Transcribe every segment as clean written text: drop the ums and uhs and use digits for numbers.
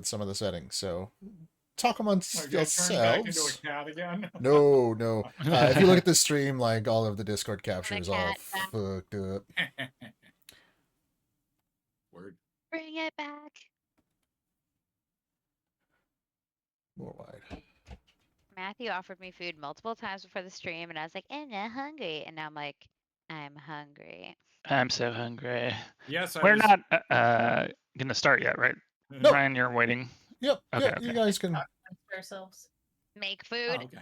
some of the settings. So talk amongst Like, I turned back into a yourselves. cat again. No, no. If you look at the stream, like all of the Discord capture The is all cat back. fucked up. Word. Bring it back. More wide. Matthew offered me food multiple times before the stream, and I was like, I'm not hungry. And now I'm like, I'm hungry. I'm so hungry. Yes, We're not gonna start yet, right? Nope. Ryan, you're waiting. Yep. Okay, Yep. okay. You guys can ourselves. Make food. Oh, okay.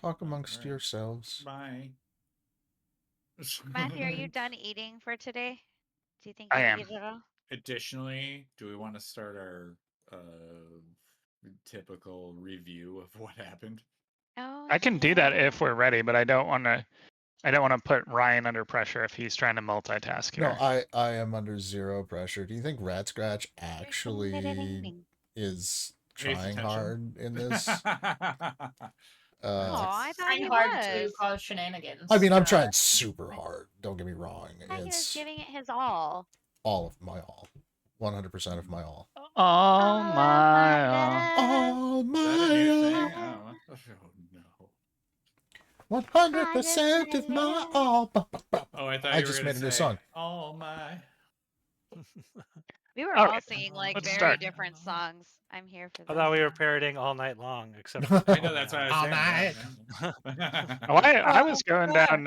talk amongst Alright. yourselves. Bye. Matthew, are you done eating for today? Do you think I you am. eat it all? Additionally, do we want to start our typical review of what happened? Oh, I can do that yeah. if we're ready, but I don't want to. I don't want to put Ryan under pressure if he's trying to multitask No, here. I am under zero pressure. Do you think Ratscratch actually is Pays trying attention. hard in this? Oh, I thought Trying he hard was. to cause shenanigans. I mean, I'm trying super hard. Don't get me wrong. I thought he was It's giving it his all. all of my all. 100% of my all. Oh of my! love. All Is that a new thing? my Oh no. all. 100% of my all. Oh, I thought I you were just gonna made a new say, song. Oh my. We were All all right, singing like let's very start. different songs. I'm here for I that. thought we were parodying all night long, except for I know that's what I was All saying. night. Oh, I was going down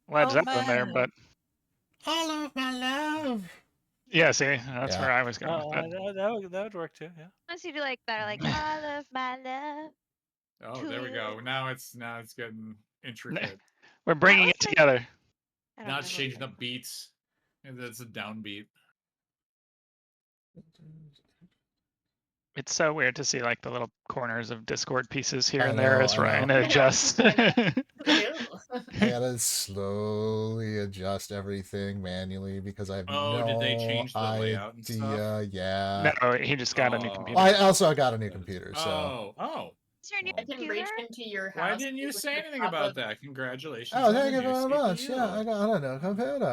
Led oh, Zeppelin there, man. but All of my love. yeah, see, that's Yeah. where I was going. But That would work too. Yeah. Unless you do like that, like all of my love. Oh, there we go. Now it's getting intricate. we're bringing was it together. I don't Now it's know. changing up beats. And that's a downbeat. It's so weird to see like the little corners of Discord pieces here I and there know, as I Ryan know. adjusts. I gotta slowly adjust everything manually because I have Oh, did they change the idea. layout and stuff? Yeah. No, he just got a new Oh. computer. I also got a new computer, so. Oh. Is your new I can computer? reach into your house. Why didn't you with say the anything top about of- that? Congratulations. Oh, on thank the you new very much. CPU. Yeah, I got a new computer.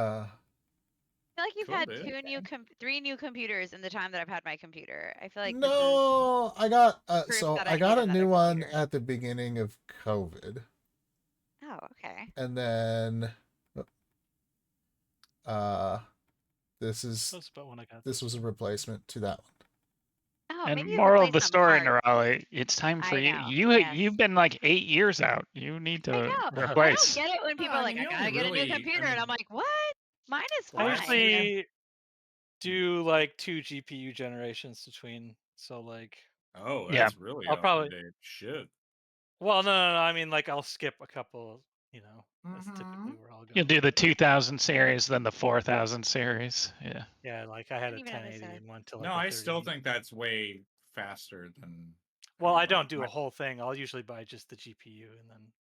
I feel like you've Cool, had dude. 3 new computers in the time that I've had my computer. I feel like No, I got proof so that I I got need a new another one computer. at the beginning of COVID, this is. Oh, okay. and then this That's about when I got was a replacement to that one. Oh, And maybe you moral of the replaced some story, parts. Nerali, it's time for I you. know, yes. You've been like 8 years out. You need I to know. I don't replace. get it when people are I like, mean, I you gotta only get a new really- computer, I and I'm mean- like, what? Mine is Well, I fine. usually do like 2 GPU generations between. So like, Oh, Yeah. that's really I'll up probably- to date. Shit. well, no. I mean, like I'll skip a couple. You know, that's Mhm. typically where I'll go. You'll do the 2000 series, then the 4000 series. Yeah. Yeah, like I had a Didn't even notice 1080 that. and went to like No, a I still 3080. think that's way faster than. Well, mean, I like, don't do my- a whole thing. I'll usually buy just the GPU and then.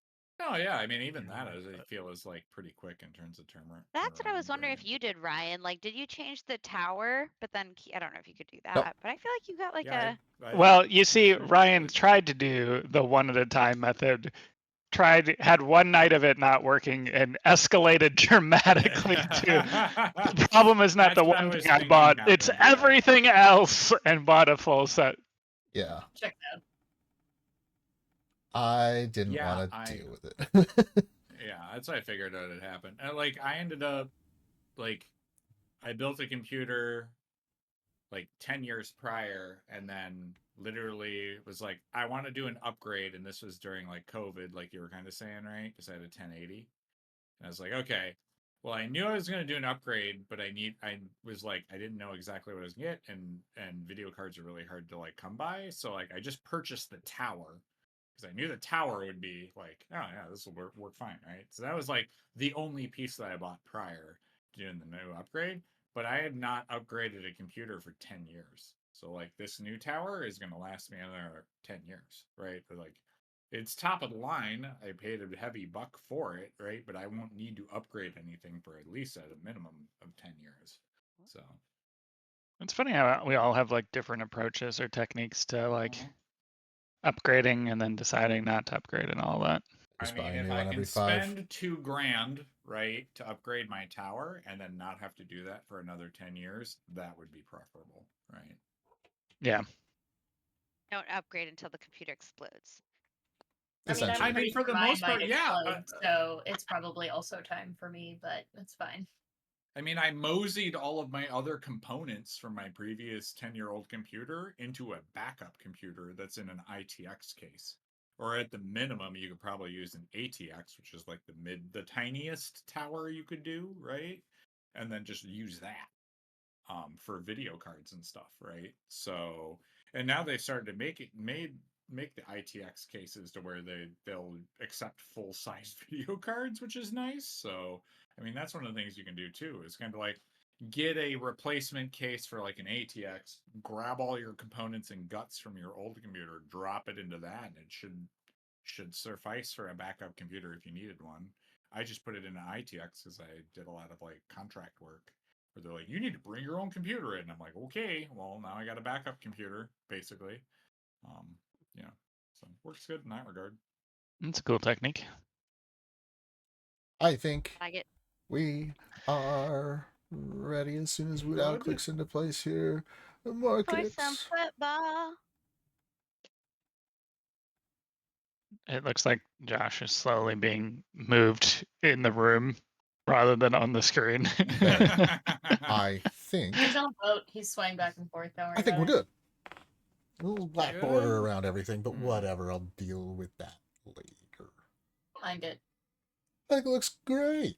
Oh yeah, I mean even Yeah, that I but- feel is like pretty quick in terms of turnaround. That's what I was wondering if right? you did, Ryan. Like, did you change the tower? But then I don't know if you could do that. Nope. But I feel like you got like Yeah, a. Well, you see, sure Ryan did. tried to do the one at a time method. Had one night of it not working and escalated dramatically to the problem is not That's the what I one was thing I thinking bought, it's happened, yeah. everything else, and bought a full set. Yeah, Check that. I didn't Yeah, want to I- deal with it. Yeah, that's what I figured out it happened. And like I ended up like I built a computer like 10 years prior and then literally was like I want to do an upgrade, and this was during like COVID, like you were kind of saying, right? Because I had a 1080. And I was like, okay, well, I knew I was going to do an upgrade, but I was like, I didn't know exactly what I was going to get, and video cards are really hard to like come by. So like I just purchased the tower because I knew the tower would be like, oh yeah, this will work fine, right? So that was like the only piece that I bought prior to doing the new upgrade, but I had not upgraded a computer for 10 years. So like this new tower is going to last me another 10 years, right? But like it's top of the line. I paid a heavy buck for it, right? But I won't need to upgrade anything for at least at a minimum of 10 years. So It's funny how we all have like different approaches or techniques to like upgrading and then deciding not to upgrade and all that. Just I mean, buy a if new I one can every 5. spend $2,000, right, to upgrade my tower and then not have to do that for another 10 years, that would be preferable, right? Yeah. Don't upgrade until the computer explodes. I mean, I'm Essentially. pretty for sure the mine most part, might yeah. explode, so it's probably also time for me, but it's fine. I mean, I moseyed all of my other components from my previous 10-year-old computer into a backup computer that's in an ITX case. Or at the minimum, you could probably use an ATX, which is like the tiniest tower you could do, right? And then just use that for video cards and stuff, right? So, and now they've started to make the ITX cases to where they'll accept full size video cards, which is nice. So, I mean, that's one of the things you can do too. Is kind of like get a replacement case for like an ATX, grab all your components and guts from your old computer, drop it into that, and it should suffice for a backup computer if you needed one. I just put it in an ITX because I did a lot of like contract work where they're like, you need to bring your own computer in. I'm like, okay, well now I got a backup computer basically. Yeah, so works good in that regard. That's a cool technique. I think I get we are ready as soon as Wudao Good. clicks into place here. for Market. some football. It looks like Josh is slowly being moved in the room rather than on the screen. I think He's on a boat. He's swaying back and forth. Don't worry I think we're about it. good. A little black Good. border around everything, but Hmm. whatever. I'll deal with that later. I'm good. I think it looks great.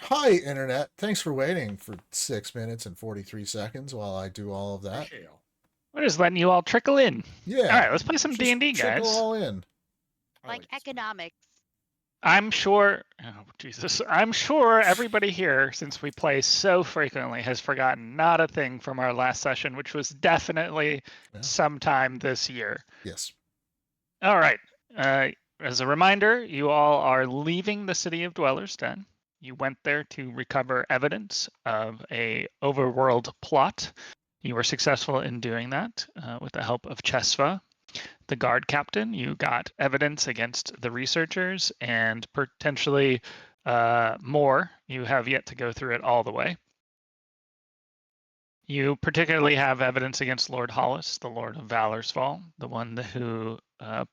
Hi, Internet. Thanks for waiting for 6 minutes and 43 seconds while I do all of that. Appreciate it. We're just letting you all trickle in. Yeah. All right, let's play some just D&D, trickle guys. all in. I Like this one. economics. I'm sure, oh Jesus, I'm sure everybody here, since we play so frequently, has forgotten not a thing from our last session, which was definitely Yeah. sometime this year. Yes. All right. As a reminder, you all are leaving the city of Dweller's Den. You went there to recover evidence of a overworld plot. You were successful in doing that with the help of Chesva, the guard captain. You got evidence against the researchers and potentially more. You have yet to go through it all the way. You particularly have evidence against Lord Hollis, the Lord of Valorsfall, the one who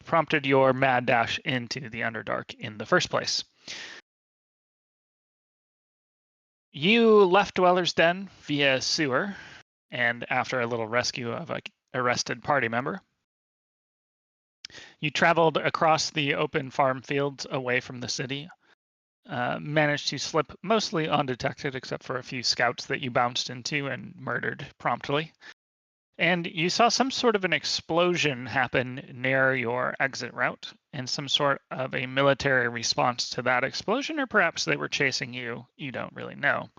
prompted your mad dash into the Underdark in the first place. You left Dweller's Den via sewer, and after a little rescue of an arrested party member. You traveled across the open farm fields away from the city, managed to slip mostly undetected except for a few scouts that you bounced into and murdered promptly. And you saw some sort of an explosion happen near your exit route and some sort of a military response to that explosion, or perhaps they were chasing you. You don't really know.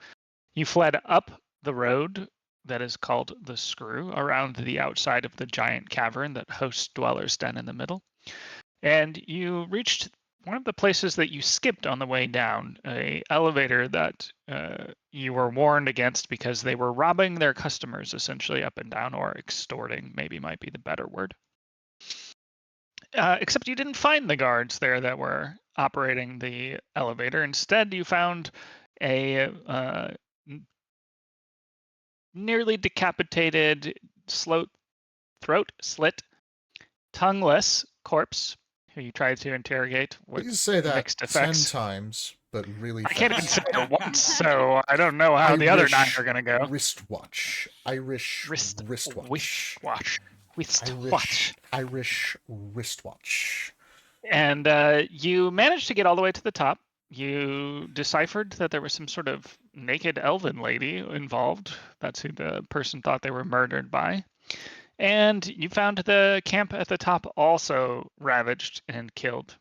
You fled up the road that is called the Screw around the outside of the giant cavern that hosts Dweller's Den in the middle. And you reached one of the places that you skipped on the way down, a elevator that you were warned against because they were robbing their customers essentially up and down, or extorting maybe might be the better word. Except you didn't find the guards there that were operating the elevator. Instead, you found a nearly decapitated, throat slit, tongueless corpse who you tried to interrogate with Please say that mixed 10 effects. times, but really I fast. can't even say it once, so I don't know how the other 9 are going to go. Wristwatch. Irish wristwatch. Irish wristwatch. And you managed to get all the way to the top. You deciphered that there was some sort of naked elven lady involved. That's who the person thought they were murdered by. And you found the camp at the top also ravaged and killed.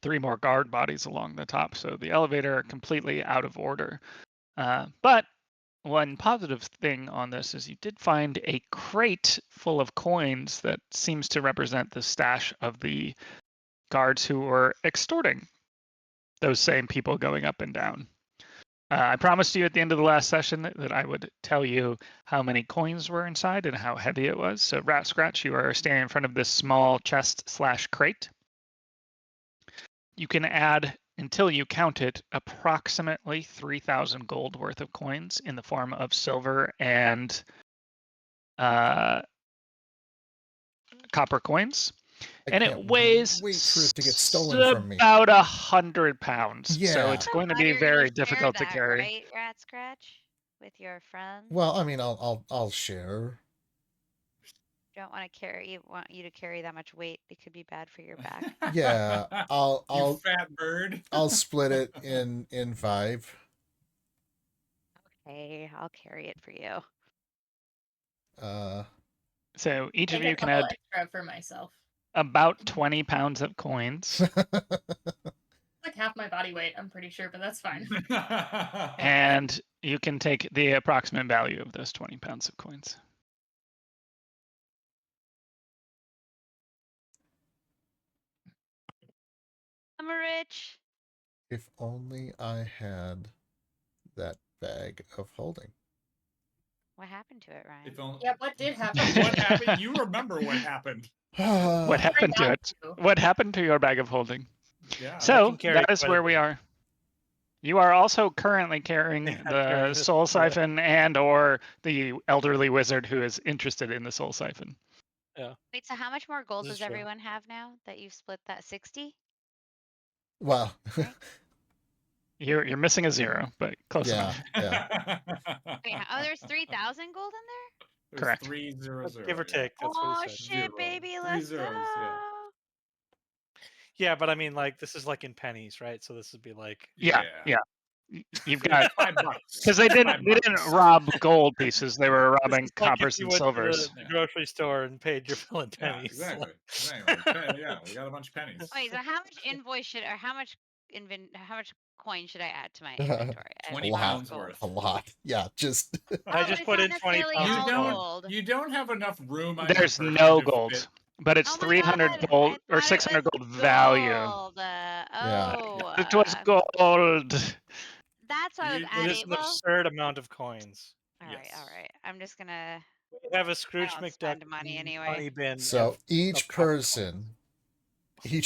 3 more guard bodies along the top, so the elevator completely out of order. But one positive thing on this is you did find a crate full of coins that seems to represent the stash of the guards who were extorting those same people going up and down. I promised you at the end of the last session that I would tell you how many coins were inside and how heavy it was. So Ratscratch, you are standing in front of this small chest/crate. You can add, until you count it, approximately 3,000 gold worth of coins in the form of silver and copper coins, I and it can't weighs wait for it to get stolen from me. about 100 pounds. So Yeah. it's going to But be you're gonna very share difficult to that, carry. right, Ratscratch? With your friends? Well, I mean, I'll share. Don't want you to carry that much weight. It could be bad for your back. Yeah, You I'll fat bird. I'll split it in 5. Okay, I'll carry it for you. So each Take of a you can couple add extra for myself. about 20 pounds of coins, Like half my body weight, I'm pretty sure, but that's fine. and you can take the approximate value of those 20 pounds of coins. I'm rich. If only I had that bag of holding. What happened to it, Ryan? If only- Yeah, what did happen? What happened? You remember what happened? What happened to down it? to. What happened to your bag of holding? Yeah. So can carry that is quite a where we bit. are. You are also currently carrying Yeah, the carrying this- soul yeah. siphon and or the elderly wizard who is interested in the soul siphon. Wait, so how much more gold This is does true. everyone have now that you've split that 60? Well, Right? You're missing a 0, but close yeah, enough. yeah. Wait, there's 3,000 gold in there? There's Correct. 300. Give or take. That's what Oh he said. shit, Zero. baby, 3 let's zeros, go. yeah. Yeah, but I mean, like, this is like in pennies, right? So this would be like, Yeah. You've got $5 because they didn't $5. rob gold pieces; they were this robbing is like if coppers you and went to silvers. the grocery store and paid your bill in Yeah, pennies. exactly. Yeah, we got a bunch of pennies. Wait, so how much invoice should or how much coin should I add to my inventory? I have 20 lot. pounds gold. worth. A lot. Yeah, just I Oh, just but put it's in not 20 necessarily pounds. You all don't gold. you don't have enough room on There's your no person to gold, fit. but it's Oh my 300 God, gold I or thought it 600 was gold value. gold. Yeah. It was gold. That's what I was You- It adding. is an Well, absurd amount of coins. all right. Yes. I'm just gonna. We have a Scrooge don't McDuck spend money anyway. money bin. so of each copper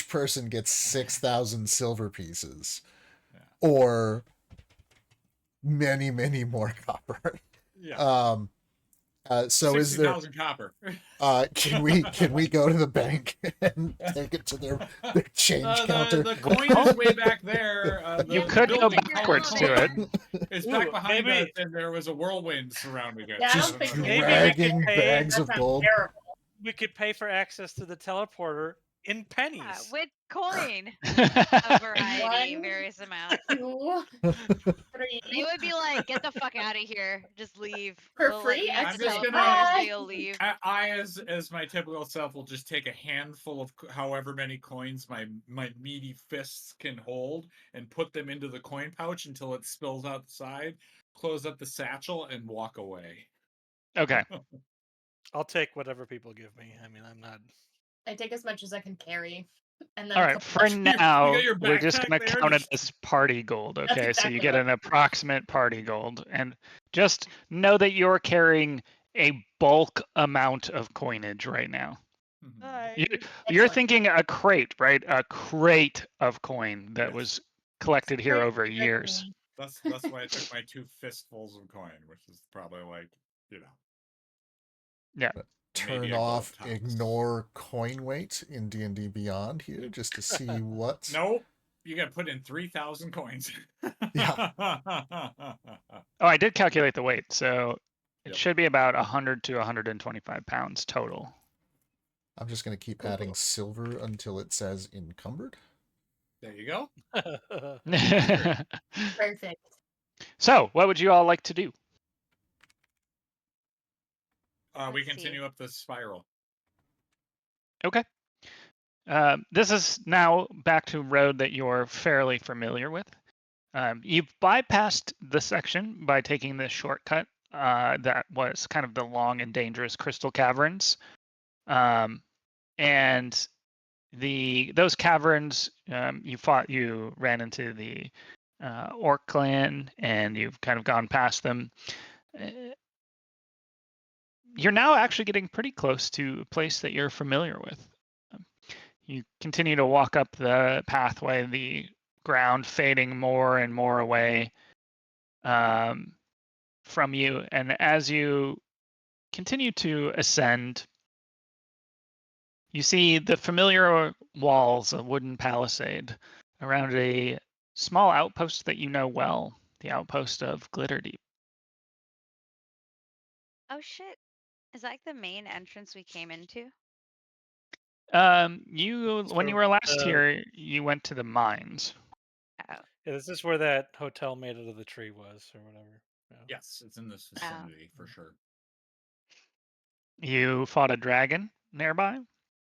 person gets 6,000 silver pieces, Yeah. or many more copper. Yeah. So is there 60,000 copper. can we go to the bank and take it to their change counter? The coin is way back there. You The could go building backwards called to it. coin is Ooh, back behind maybe- us, and there was a whirlwind surrounding it. Yeah, I Just don't think know. maybe we dragging could pay- bags That of sounds gold. terrible. We could pay for access to the teleporter in pennies. Yeah, with coin, a variety, One. various amounts. 2, 3. They would be like, "Get the fuck out of here! Just leave." For They'll let free? you I'm use the just teleporter, gonna- so you'll leave. I as my typical self, will just take a handful of however many coins my meaty fists can hold and put them into the coin pouch until it spills out the side, close up the satchel, and walk away. Okay. I'll take whatever people give me. I mean, I'm not. I take as much as I can carry. And then All a right. couple For extra- You now, got your we're just backpack going to there, count it just- as party gold. That's Okay. So exactly you get what- an approximate party gold, and just know that you're carrying a bulk amount of coinage right now. Mhm. You're Excellent. thinking a crate, right? A crate of coin that Yes. was collected here Great over to years. me. That's why I took my 2 fistfuls of coin, which is probably like, you know. Yeah. Turn Maybe a gold off tops. ignore coin weight in D&D Beyond here just to see what. Nope. You got to put in 3,000 coins. Yeah. Oh, I did calculate the weight, so it Yep. should be about 100 to 125 pounds total. I'm just going to keep adding silver until it says encumbered. There you go. Perfect. So, what would you all like to do? We Let's see. continue up the spiral. Okay. This is now back to a road that you're fairly familiar with. You've bypassed the section by taking this shortcut that was kind of the long and dangerous crystal caverns. And those caverns, you ran into the orc clan, and you've kind of gone past them. You're now actually getting pretty close to a place that you're familiar with. You continue to walk up the pathway, the ground fading more and more away from you. And as you continue to ascend. You see the familiar walls, a wooden palisade around a small outpost that you know well, the outpost of Glitterdeep. Oh shit! Is that like the main entrance we came into? When So you were last here, you went to the mines. Oh. Yeah, this is where that hotel made out of the tree was, or whatever. Yeah. Yes, it's in this vicinity for sure. You fought a dragon nearby.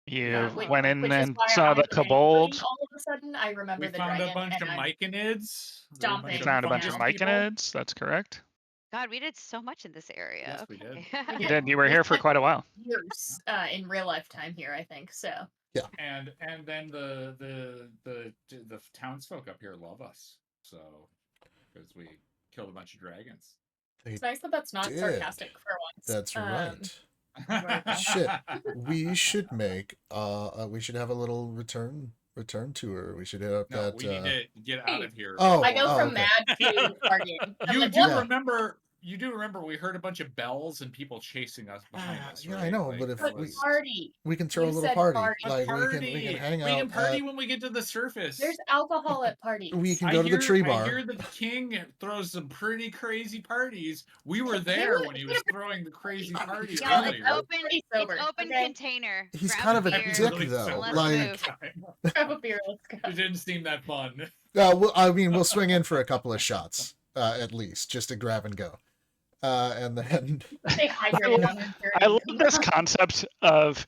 You which- went in which is and why saw the I'm angry kobold. all of a sudden. I remember We the found dragon a bunch and of I'm myconids. stomping. You found a bunch of fungus people. myconids. That's correct. God, we did so much in this area. Yes, we did. We You did. did. You were We here for spent quite a while. years in real life time here, I think. So And then the townsfolk up here love us, so because we killed a bunch of dragons. it's nice that that's not did. sarcastic for once. That's right. Right. Shit. We should make we should have a little return tour. We should hit up No, that we need to get out of here. Oh, I go from okay. mad to partying. I'm You like, do what? Yeah. remember? You do remember we heard a bunch of bells and people chasing us behind us. Yeah, right? I know, Like, but if that But was- party. we can throw You a little said party. party. Like party. we can hang out. We can party at- when we get to the surface. There's alcohol at parties. we can go to the tree bar. I hear the king throws some pretty crazy parties. We were He there was- when he was throwing the crazy parties Y'all, earlier. it's open. Pretty It's sober, open okay? container. He's Grab kind a of a beer. dick, Really though. sober Let's Like, move. Grab a beer. Let's go. It didn't seem that fun. I mean, we'll swing in for a couple of shots at least, just to grab and go, and then Stay hydrated on your I love journey. this concept of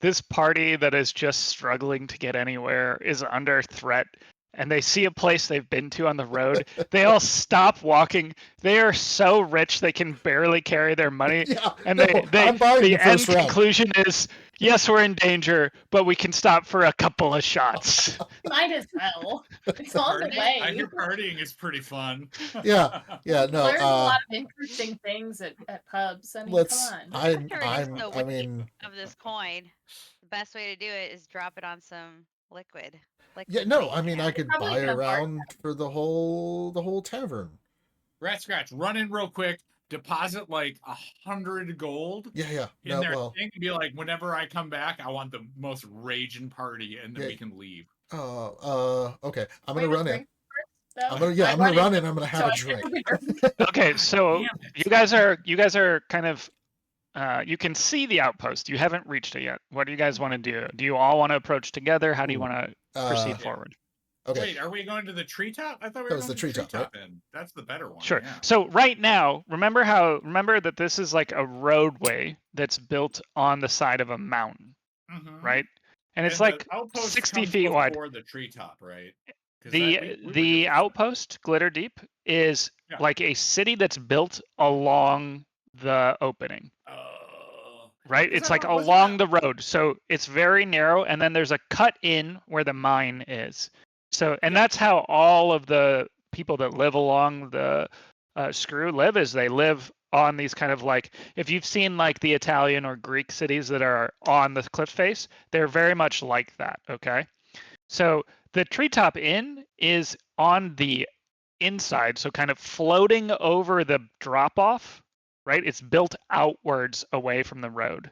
this party that is just struggling to get anywhere is under threat, and they see a place they've been to on the road. They all stop walking. They are so rich they can barely carry their money, yeah, and no, they I'm buying the the end first round. conclusion is yes, we're in danger, but we can stop for a couple of shots. Might as well. It's on the Party? way. I hear partying is pretty fun. Yeah, no. Learn a lot of interesting things at pubs. I mean, Let's. come on. I'm. To reduce the I weight mean, of this coin, the best way to do it is drop it on some liquid. yeah, no. weight. I mean, I could Probably buy in a bar. around for the whole tavern. Ratscratch, run in real quick. Deposit like 100 gold Yeah. in No, their well, thing and be like, whenever I come back, I want the most raging party, and then Yeah. we can leave. okay. I'm gonna Wait, run in. drink first, though? I'm gonna I run in. I'm gonna have so a I drink. can't drink. Okay, so Damn it. you guys are kind of you can see the outpost. You haven't reached it yet. What do you guys want to do? Do you all want to approach together? How do you Ooh. want to proceed Yeah. forward? Okay. Wait, are we going to the treetop? I thought we That were was going the to treetop, right? End. That's the better one. Sure. Yeah. So right now, remember that this is like a roadway that's built on the side of a mountain, Mhm. right? And it's the like outpost 60 comes feet wide. before the treetop, right? 'Cause The we were the here outpost, Glitterdeep, is Yeah. like a city that's built along the opening. before. Right? Is It's that like what- wasn't along that- the road. So it's very narrow, and then there's a cut in where the mine is. So, and Yeah. that's how all of the people that live along the screw live, is they live on these kind of like, if you've seen like the Italian or Greek cities that are on the cliff face, they're very much like that. Okay. So the Treetop Inn is on the inside, so kind of floating over the drop off, right? It's built outwards away from the road.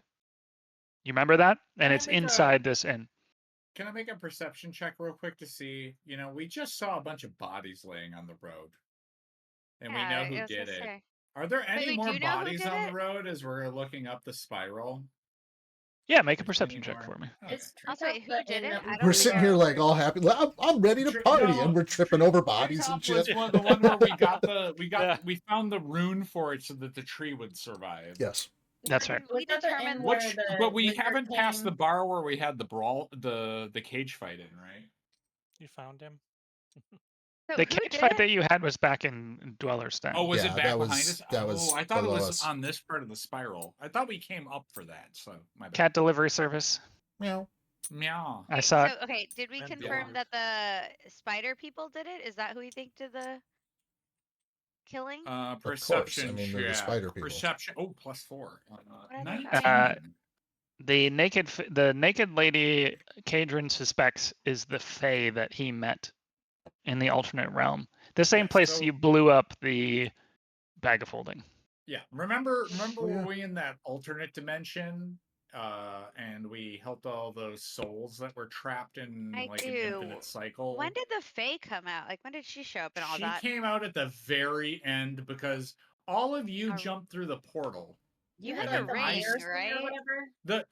You remember that? Can And I it's make a- inside this inn. Can I make a perception check real quick to see? We just saw a bunch of bodies laying on the road, and we know Yeah, who I was did gonna it. say. Are there any we more do know who bodies did on the it? road as we're looking up the spiral? Yeah, make a Any perception check more? for me. Okay. It's Also, wait, who Treetop, did and it? that I we don't We're really sitting know. here like all happy. I'm ready to party, and we're tripping over bodies and Treetop shit. was the one where we got Yeah. we found the rune for it so that the tree would survive. Yes. That's right. We Was that the determined end where Which, the but we wizard haven't passed the came? bar where we had the brawl, the cage fight in, right? You found him. So The who cage did fight it? that you had was back in Dweller's Den. Oh, was Yeah, it back that behind was- us? that was I thought it below was us. on this part of the spiral. I thought we came up for that. So my bad. Cat delivery service. Meow. Meow. I saw it. So okay, did we And confirm dollars. that the spider people did it? Is that who we think did the killing? Perception. I mean, they're the check. spider people. Perception. Oh, +4. I think 19. The naked lady Kaydren suspects is the Fae that he met in the alternate realm. The same Yeah, place so- you blew up the bag of holding. Yeah. Remember Oh, yeah. when we in that alternate dimension, and we helped all those souls that were trapped in I like an do. infinite cycle? When did the Fae come out? Like, when did she show up and all She that? came out at the very end because all of you Oh. jumped through the portal. You And had the then I ring, s- right? Or whatever.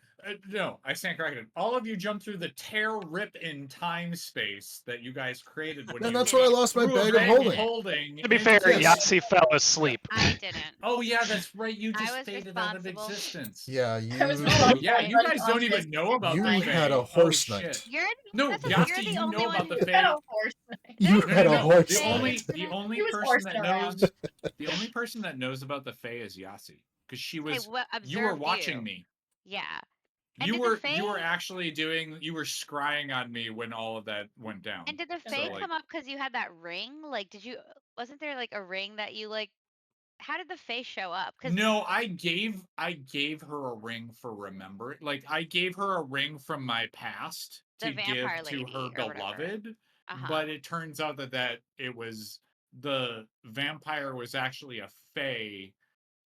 No, I stand corrected. All of you jumped through the tear rip in time space that you guys created when And you that's where I lost my threw a bag of bag holding. To be fair, Yes. Yasi fell asleep. I didn't. Oh yeah, that's right. You I just was faded out of responsible. existence. Yeah, I was you. Oh yeah, responsible you for guys don't even unconscious know about You the mind. had Fae. a horse Holy night. shit. You're No, that's Yasi, you're the you only know one about the who. Fae. Had a horse. You There's had a No. horse The Fae only night. the only He was person that horsing around. knows the only person that knows about the Fae is Yasi, because she Hey, was. what You were observed watching you? me. Yeah. And You did were the Fae you were actually doing. You were scrying on me when all of that went down. and did the So, Fae like- come up because you had that ring? Like, did you? Wasn't there like a ring that you like? How did the Fae show up? Because No, I gave her a ring for remembering. Like I gave her a ring from my past The to give vampire to her lady or whatever. beloved, Uh-huh. but it turns out that it was the vampire was actually a fae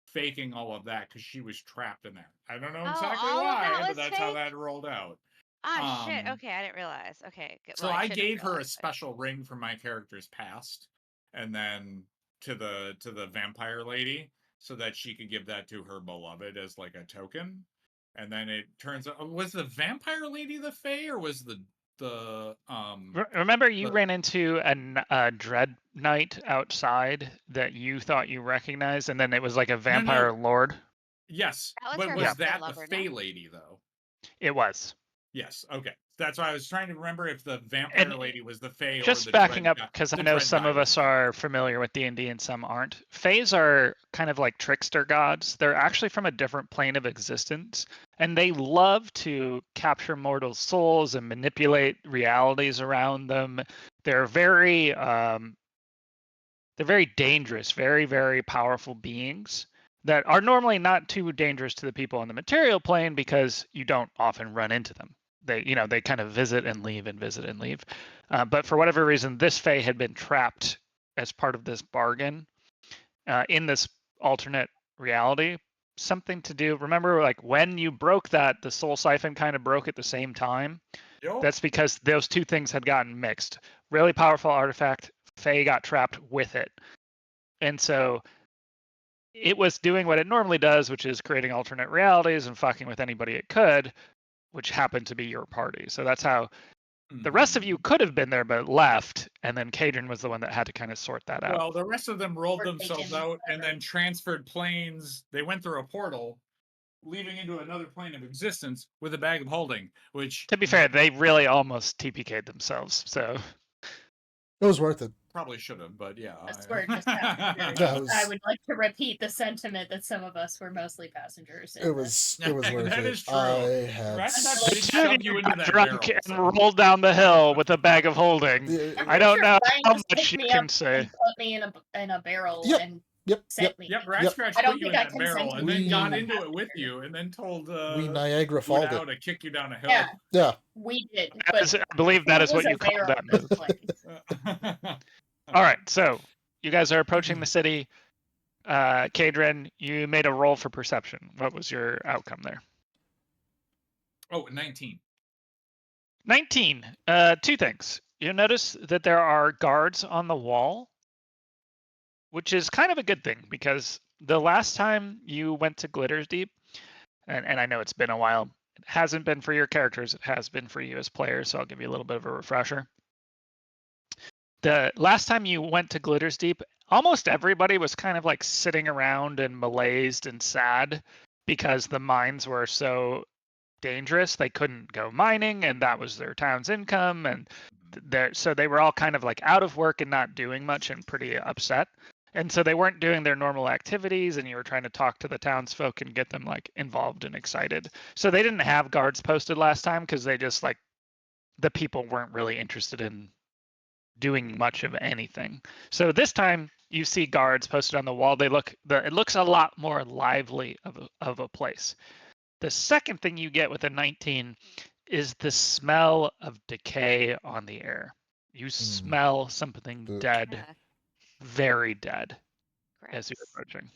faking all of that because she was trapped in there. I don't know Oh, exactly all of that why, but was that's how fake? that rolled out. Ah, shit. Um, Okay, I didn't realize. Okay, good. So Well, I should have gave her a realized, but- special ring from my character's past, and then to the vampire lady, so that she could give that to her beloved as like a token. And then it turns out, was the vampire lady the Fae, or was the Remember, you the- ran into a dread knight outside that you thought you recognized, and then it was like a vampire lord. Yes, That was but her was husband that the lover, no? Fae lady though? It was. Yes. Okay, that's why I was trying to remember if the vampire And lady was the Fae or just the backing dread up, guy. because I The know dread some guy of was the us Fae. are familiar with D&D and some aren't. Faes are kind of like trickster gods. They're actually from a different plane of existence, and they love to capture mortal souls and manipulate realities around them. They're very dangerous, very, very powerful beings that are normally not too dangerous to the people on the material plane because you don't often run into them. They kind of visit and leave and visit and leave. But for whatever reason, this Fae had been trapped as part of this bargain in this alternate reality. Something to do. Remember, like when you broke that, the soul siphon kind of broke at the same time. Yo. That's because those two things had gotten mixed. Really powerful artifact. Faye got trapped with it. And so it was doing what it normally does, which is creating alternate realities and fucking with anybody it could, which happened to be your party. So that's how the rest of you could have been there but left, and then Kaydren was the one that had to kind of sort that out. Well, the rest of them rolled Or themselves taken out and over. then transferred planes. They went through a portal, leaving into another plane of existence with a bag of holding, which To be fair, they really almost TPK'd themselves. So It was worth it. probably should have, but yeah. Us were just passengers. That was- I would like to repeat the sentiment that some of us were mostly passengers. in It was worth That it. is true. I had Rats not The did two of shove you into got that drunk barrel. and So. rolled down the hill with a bag of holding. this. I'm I don't sure know Brian how just much picked you me can up say. and put me in a barrel Yep. and Yep. sent me. Yep, Ratscratch I don't put you in think I that barrel consented and to then got being into it with you and then told We Niagara Falled Wudao it. to kick you down a hill. Yeah, Yeah. we did. That But is- I believe that it is what was you a called barrel that at move. this point. All right, so you guys are approaching the city. Kaydren, you made a roll for perception. What was your outcome there? Oh, 19. 19. Two things. You'll notice that there are guards on the wall, which is kind of a good thing because the last time you went to Glitters Deep, and I know it's been a while, it hasn't been for your characters, it has been for you as players, so I'll give you a little bit of a refresher. The last time you went to Glitters Deep, almost everybody was kind of like sitting around and malaised and sad because the mines were so dangerous. They couldn't go mining, and that was their town's income. And so they were all kind of like out of work and not doing much and pretty upset. And so they weren't doing their normal activities, and you were trying to talk to the townsfolk and get them like involved and excited. So they didn't have guards posted last time because they just like the people weren't really interested in doing much of anything. So this time you see guards posted on the wall. It looks a lot more lively of a place. The second thing you get with a 19 is the smell of decay on the air. You smell something Ugh. dead, very dead, as you're Gross. approaching.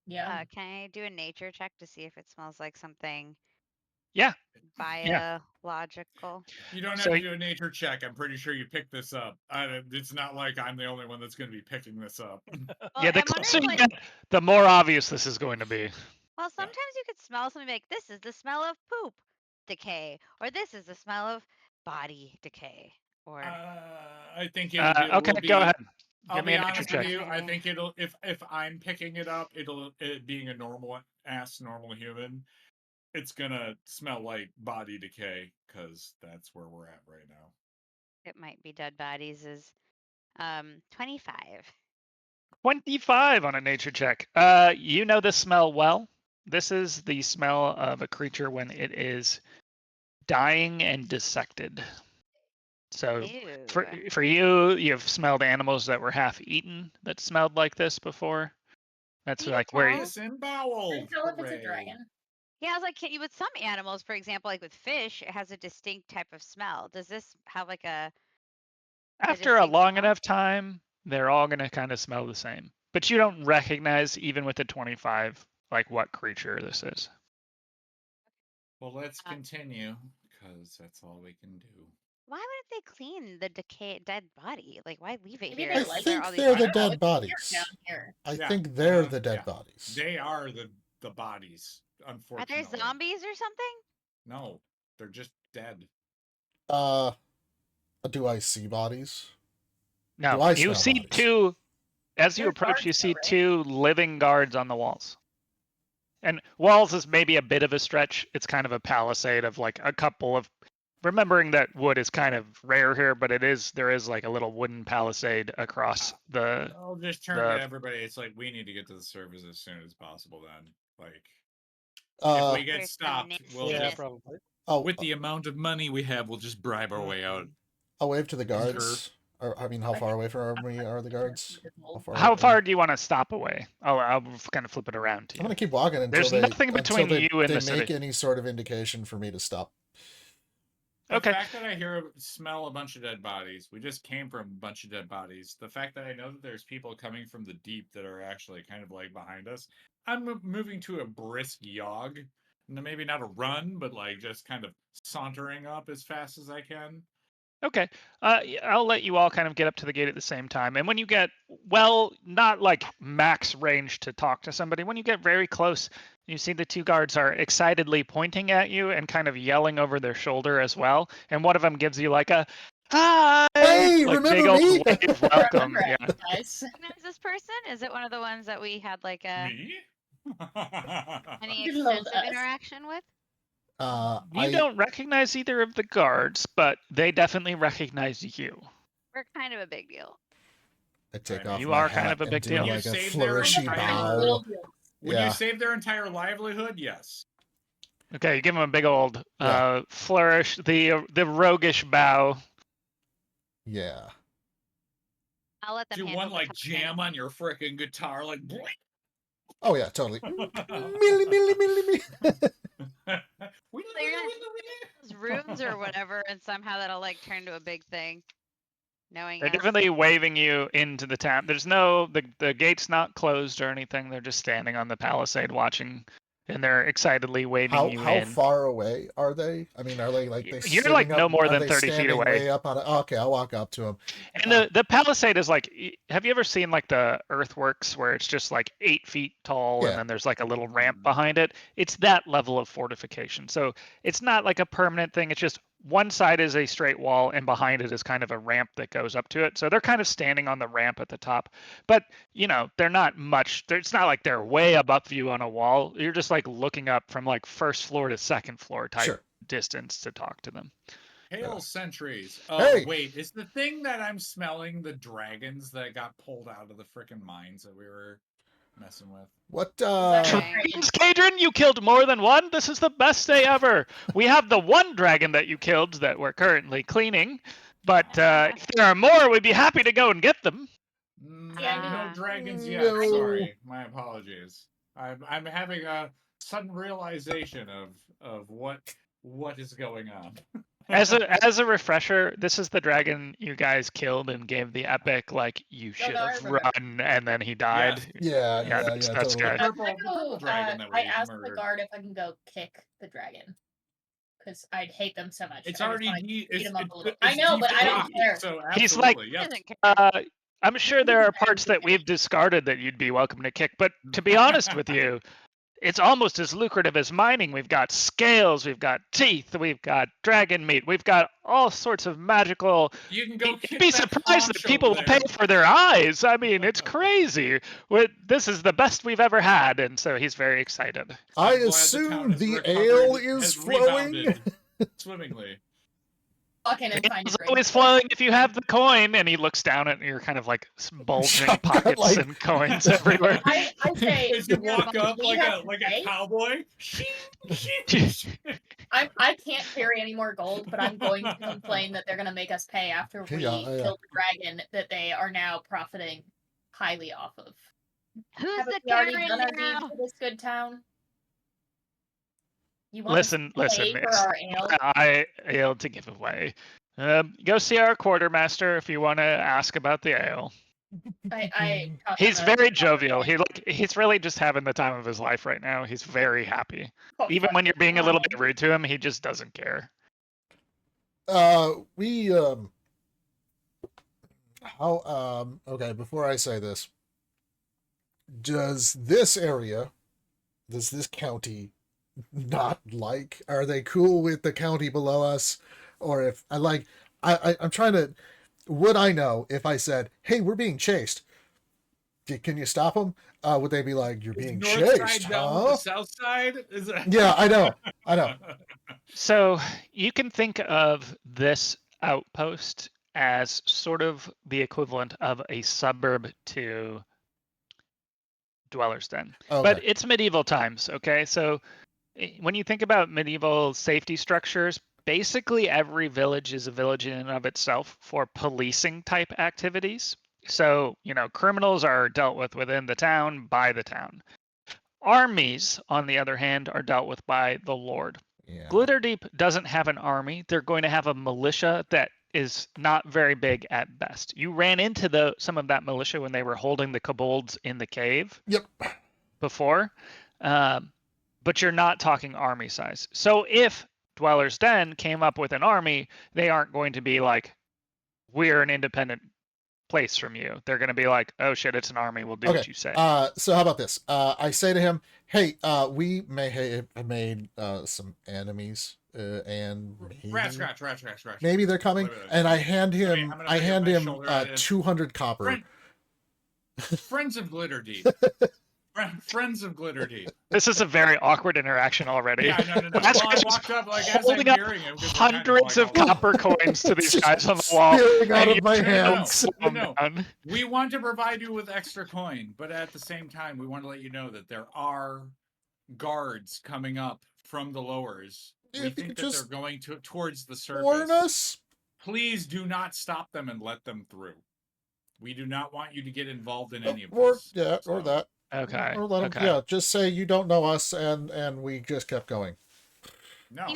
Yeah. Can I do a nature check to see if it smells like something Yeah. biological? You don't So have to do a nature check. I'm pretty sure you picked this up. It's not like I'm the only one that's going to be picking this up. Well, yeah, the I'm closer wondering, you like, get, the more obvious this is going to be. well, sometimes you could smell something like this is the smell of poop decay, or this is the smell of body decay, or I think it Okay, will be. go ahead. I'll Give me be a nature honest with check. you. I Maybe. think it'll if I'm picking it up, it being a normal human, it's gonna smell like body decay because that's where we're at right now. it might be dead bodies. Is 25. 25 on a nature check. You know this smell well. This is the smell of a creature when it is dying and dissected. So Ew. for you, you've smelled animals that were half eaten that smelled like this before. That's Can you like where tell? Disemboweled. Can tell if it's a Hooray. dragon. Yeah, I was like, with some animals, for example, like with fish, it has a distinct type of smell. Does this have like a after a distinct long smell? enough time, they're all going to kind of smell the same. But you don't recognize, even with the 25, like what creature this is. Well, let's Uh, continue because that's all we can do. Why wouldn't they clean the dead body? Like, why leave it Maybe here? they I If like there are think all these they're I the don't know. dead It's weird bodies. down here. I Yeah, think they're no, the dead yeah. bodies. They are the bodies. Are Unfortunately, there zombies or something? no, they're just dead. Do I see bodies? No, Do I you smell see bodies? two, as you They're approach, you guards, see though, right? two living guards on the walls. And walls is maybe a bit of a stretch. It's kind of a palisade of like a couple of, remembering that wood is kind of rare here, but there is like a little wooden palisade across I'll just turn to the everybody. It's like we need to get to the surface as soon as possible. Then, like, if Uh, we get There's some stopped, we'll Yeah, nastiness. just probably. oh, with the amount of money we have, we'll just bribe our way out. I'll wave to the Concur. guards. Or, I mean, how I far think away from me are the guards? How far do you want to stop away? I'll kind of flip it around to I'm you. gonna keep walking until There's nothing between they, you and they the make city. any sort of indication for me to stop. The Okay. fact that I smell a bunch of dead bodies, we just came from a bunch of dead bodies. The fact that I know that there's people coming from the deep that are actually kind of like behind us, I'm moving to a brisk jog. Maybe not a run, but like just kind of sauntering up as fast as I can. Okay. I'll let you all kind of get up to the gate at the same time. And when you get, well, not like max range to talk to somebody, when you get very close, you see the two guards are excitedly pointing at you and kind of yelling over their shoulder as well. And one of them gives you like a, hi! Hey, Like remember big old me? wave welcome. Remember Yeah. it, guys. Recognize this person? Is it one of the ones that we had like Me? any You know extensive us. interaction with? You don't recognize either of the guards, but they definitely recognize you. We're kind of a big deal. I take I mean, off You my are hat kind of a and big do deal. like You a save their flourishy entire- bow. Little deals. Would Yeah. you save their entire livelihood? Yes. Okay, you give him a big old Yeah. flourish, the roguish bow. Yeah. I'll let them Do handle one the like talking. jam on your freaking guitar, like. Oh yeah, totally. Millie, millie, millie, millie. Those runes or whatever, and somehow that'll like turn to a big thing. Knowing They're us. definitely waving you into the town. There's no the gate's not closed or anything. They're just standing on the palisade watching, and they're excitedly waving you How in. far away are they? I mean, are they like they You're sitting like no up? more Are than they 30 feet standing away. way up on it? Oh, okay, I'll walk up to them. And the palisade is like, have you ever seen like the earthworks where it's just like 8 feet tall Yeah. and then there's like a little ramp behind it? It's that level of fortification. So it's not like a permanent thing. It's just one side is a straight wall and behind it is kind of a ramp that goes up to it. So they're kind of standing on the ramp at the top. But, you know, they're not much. It's not like they're way above you on a wall. You're just like looking up from like first floor to second floor type Sure. distance to talk to them. Hail sentries. Hey! Wait, is the thing that I'm smelling the dragons that got pulled out of the frickin' mines that we were messing with? What? Dragons, Kaydren, you killed more than one. This is the best day ever. We have the one dragon that you killed that we're currently cleaning, but if there are more, we'd be happy to go and get them. No dragons yet. No. Sorry, my apologies. I'm having a sudden realization of what is going on. As a refresher, this is the dragon you guys killed and gave the epic like you should I have remember. run, and then he died. Yeah, Yeah, that's totally. good. The purple dragon that we I asked the murdered. guard if I can go kick the dragon. Because I'd hate them so much. It's I just already wanna deep. beat It's, 'em up it's, a little. it's I know, but deep I don't rocky, care. So He's like, absolutely, He yes. doesn't care. I'm sure there are parts that we've discarded that you'd be welcome to kick, but to be honest with you, it's almost as lucrative as mining. We've got scales, we've got teeth, we've got dragon meat, we've got all sorts of magical. You can go You'd kick be that surprised that conch people over will pay there. for their eyes. I mean, it's crazy. This is the best we've ever had, and so he's very excited. I I'm glad the town assume has the recovered- ale is has flowing. rebounded swimmingly. Fucking and find a It's drink. always flowing if you have the coin, and he looks down at your kind of like bulging I've got, pockets like- and coins everywhere. I say As you walk up we like have a to pay? cowboy. I can't carry any more gold, but I'm going to complain that they're gonna make us pay after we Yeah. kill the dragon that they are now profiting highly off of. Who's Haven't the we already carrier done our now? deed for this good town? You want Listen, us to pay for our ale? I ale to give away. Go see our quartermaster if you want to ask about the ale. I He's very jovial. He's really just having the time of his life right now. He's very happy. Even when you're being a little bit rude to him, he just doesn't care. Okay, before I say this, does this county not like, are they cool with the county below us? Or if I'm trying to, would I know if I said, hey, we're being chased, can you stop them? Would they be like, you're being North chased, side down with huh? the south side? Is that... Yeah, I know. So you can think of this outpost as sort of the equivalent of a suburb to Dweller's Den. Okay. But it's medieval times, okay? So when you think about medieval safety structures, basically every village is a village in and of itself for policing type activities. So, criminals are dealt with within the town by the town. Armies, on the other hand, are dealt with by the Lord. Yeah. Glitterdeep doesn't have an army. They're going to have a militia that is not very big at best. You ran into some of that militia when they were holding the kobolds in the cave. Yep. Before. But you're not talking army size. So if Dweller's Den came up with an army, they aren't going to be like, we're an independent place from you. They're going to be like, oh shit, it's an army. We'll do what you say. So how about this? I say to him, hey, we may have made some enemies, and Ratscratch. maybe they're coming. And I hand him, I'm gonna shoulder 200 copper. Friends of Glitterdeep. Friends of Glitterdeep. This is a very awkward interaction already. Yeah, no. Well, I walked up like as I'm holding up hearing him. hundreds of copper coins to these guys on the wall. Spearing out of my hands. No. We want to provide you with extra coin, but at the same time, we want to let you know that there are guards coming up from the lowers. We think that they're going towards the surface. Warn us. Please do not stop them and let them through. We do not want you to get involved in any of this. Or that. Okay. Or let them, just say you don't know us, and we just kept going. No,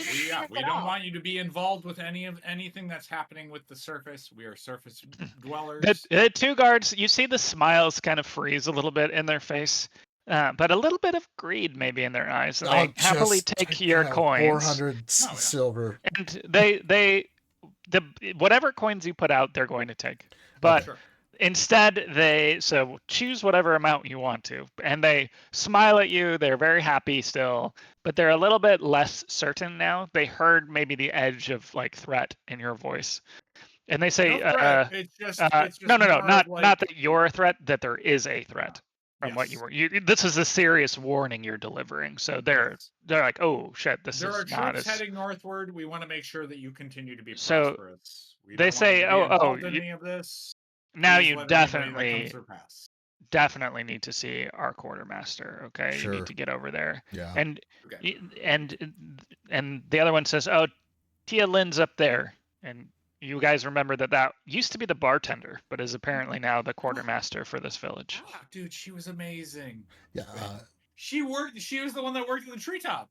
we don't want you to be involved with anything that's happening with the surface. We are surface dwellers. The two guards, you see the smiles kind of freeze a little bit in their face, but a little bit of greed maybe in their eyes. And they happily take your coins. 400 silver. And the whatever coins you put out, they're going to take. But instead, so choose whatever amount you want to, and they smile at you. They're very happy still, but they're a little bit less certain now. They heard maybe the edge of like threat in your voice, and they say, it's just no, not that you're a threat. That there is a threat from what you were. This is a serious warning you're delivering. So they're like, oh shit, this is not as. There are troops heading northward. We want to make sure that you continue to be prosperous. They say, any of this. Now you definitely need to see our quartermaster. Okay, you need to get over there. Yeah. And the other one says, "Oh, Tia Lynn's up there." And you guys remember that used to be the bartender, but is apparently now the quartermaster for this village. Oh, dude, she was amazing. Yeah. She was the one that worked in the treetop.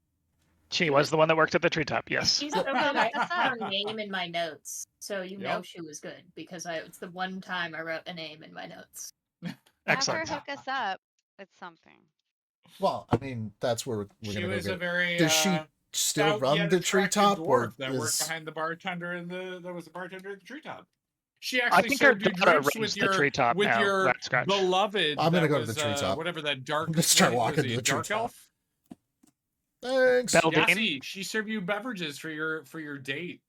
She was the one that worked at the treetop. Yes. She's Oh, okay. hook I us have her up. name in my notes, so you know Yep. she was good because it's the one time I wrote a name in my notes. Have Excellent. her hook us up with something. Well, I mean, that's where we're She gonna go was a get. very Does she still stout run yet the attractive treetop, dwarf or that worked is behind the bartender that was the bartender at the treetop. She I actually think her served you daughter drinks runs the treetop now. Ratscratch. beloved. I'm gonna that go to was, the treetop. whatever that dark. I'm gonna start was walking he, to the dark treetop. elf. Thanks. Beldane? Yasi, she served you beverages for your date.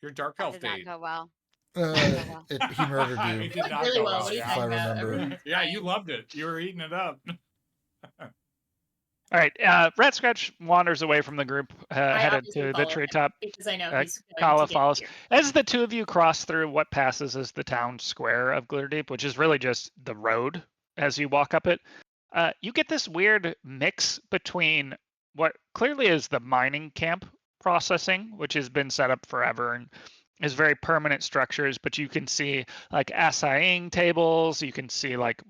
Your dark That elf did not date. go well. He murdered It you. did not really go well. well. What are you Yeah. If I talking about? remember. Everyone's Yeah, you fine. loved it. You were eating it up. All right. Ratscratch wanders away from the group, I headed obviously to the follow him treetop. because I know Uh, he's going Calla to get follows. here. As the two of you cross through what passes as the town square of Glitterdeep, which is really just the road as you walk up it, you get this weird mix between what clearly is the mining camp processing, which has been set up forever and is very permanent structures, but you can see like assaying tables, you can see like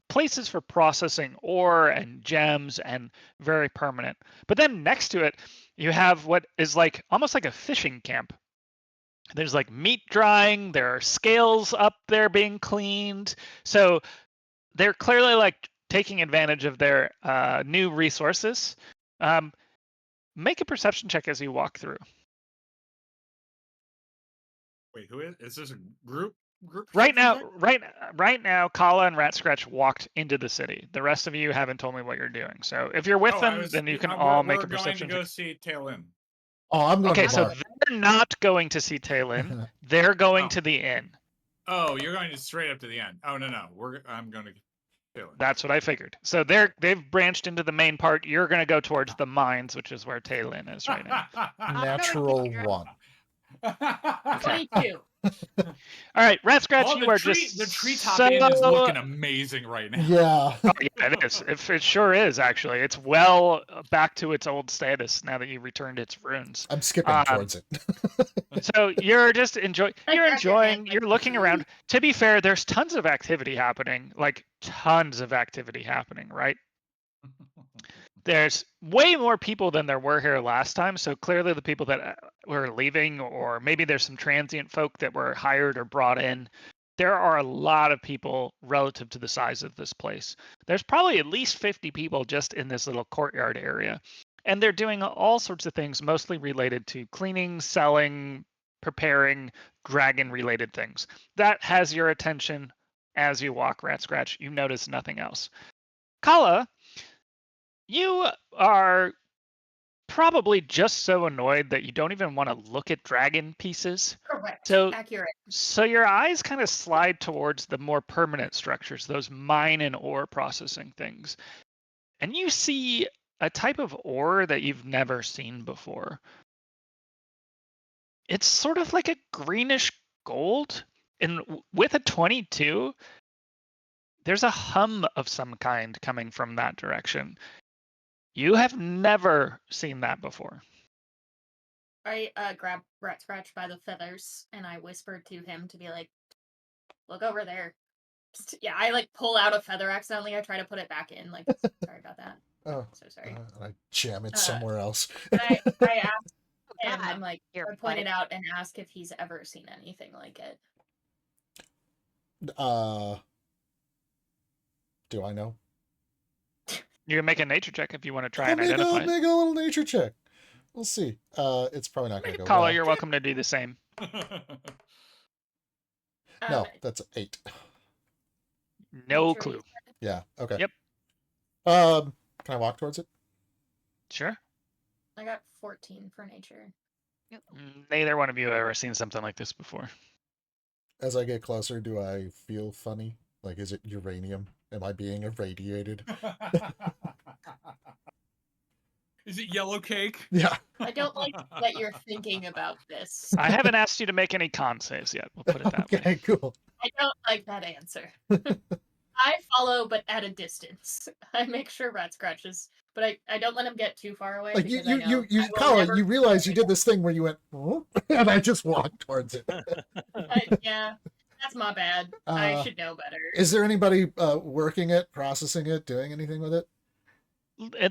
places for processing ore and gems and very permanent. But then next to it, you have what is like almost like a fishing camp. There's like meat drying, there are scales up there being cleaned. So they're clearly like taking advantage of their new resources. Make a perception check as you walk through. Wait, who is this? A group? Right now, perception check? right now, Calla and Ratscratch walked into the city. The rest of you haven't told me what you're doing. So if you're with them, then you can all make a perception We're going to go check. see Tailin. Oh, I'm going Okay, to the so bar. they're not going to see Taylin. They're going Oh. to the inn. Oh, you're going straight up to the end. Oh no, I'm going to Tailin. That's what I figured. So they've branched into the main part. You're going to go towards the mines, which is where Taylin is right now. Natural Kaydren. one. Okay. 22. All right, Ratscratch, Well, you the are tree, just the treetop so... inn is looking amazing right now. Yeah. Oh, yeah, it is. It sure is, actually. It's well back to its old status now that you returned its ruins. I'm skipping towards it. So you're just you're grab your hand, enjoying, like- you're looking around. To be fair, there's tons of activity happening, like tons of activity happening, right? There's way more people than there were here last time. So clearly the people that were leaving, or maybe there's some transient folk that were hired or brought in. There are a lot of people relative to the size of this place. There's probably at least 50 people just in this little courtyard area. And they're doing all sorts of things, mostly related to cleaning, selling, preparing, dragon-related things. That has your attention as you walk, Ratscratch. You notice nothing else. Calla, you are probably just so annoyed that you don't even want to look at dragon pieces. Correct. So Accurate. So your eyes kind of slide towards the more permanent structures, those mine and ore processing things. And you see a type of ore that you've never seen before. It's sort of like a greenish gold. And with a 22, there's a hum of some kind coming from that direction. You have never seen that before. I grab Ratscratch by the feathers and I whisper to him to be like, look over there. Yeah, I like pull out a feather accidentally. I try to put it back in. Like, sorry about that. Oh, So sorry. I jam it somewhere else. I ask him, God, I'm like, you're I point it funny. out and ask if he's ever seen anything like it. Do I know? You can make a nature check if you want to try I'll and make identify it. a little nature check. We'll see. It's probably not going to go Calla, well. you're welcome to do the same. No, that's 8. No nature clue. Yeah. Okay. Yep. Can I walk towards it? Sure. I got 14 for nature. Neither one of you have ever seen something like this before. As I get closer, do I feel funny? Like, is it uranium? Am I being irradiated? Is it yellow cake? Yeah. I don't like that you're thinking about this. I haven't asked you to make any con saves yet. We'll put it that way. Okay, cool. I don't like that answer. I follow, but at a distance. I make sure Ratscratch is, but I don't let him get too far away. Like because I know I will Calla, never- you realize you did this thing where you went, "Oh," and I just walked towards it. Yeah, that's my bad. I should know better. Is there anybody working it, processing it, doing anything with it?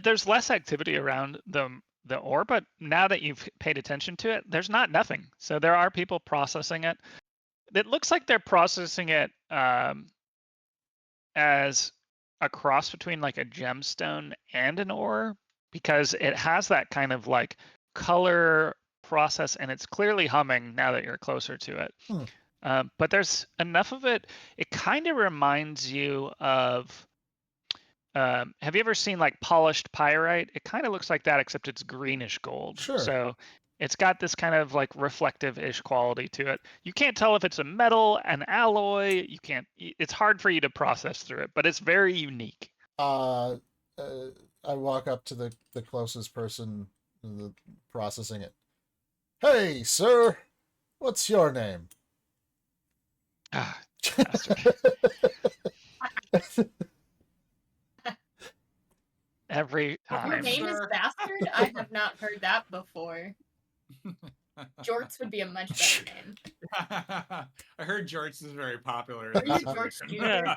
There's less activity around the ore, but now that you've paid attention to it, there's nothing. So there are people processing it. It looks like they're processing it as a cross between like a gemstone and an ore, because it has that kind of like color process, and it's clearly humming now that you're closer to it. But there's enough of it. It kind of reminds you of. Have you ever seen like polished pyrite? It kind of looks like that, except it's greenish gold. Sure. So it's got this kind of like reflective-ish quality to it. You can't tell if it's a metal, an alloy. You can't. It's hard for you to process through it, but it's very unique. I walk up to the closest person processing it. Hey, sir, what's your name? Ah, bastard. Every Your time. name is Sir. Bastard? I have not heard that before. Jorts would be a much better name. I heard Jorts is very popular. Are in you this Jorts region. Yeah.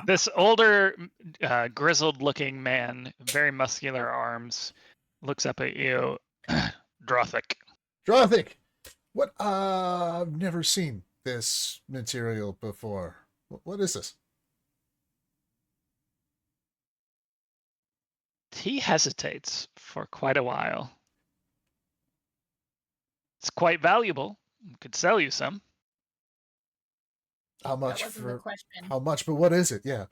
This older, grizzled-looking man, very muscular arms, looks up at you. Drothic. Drothic, what? I've never seen this material before. What is this? He hesitates for quite a while. It's quite valuable. Could sell you some. How much That wasn't the for? question. How much? But what is it? Yeah.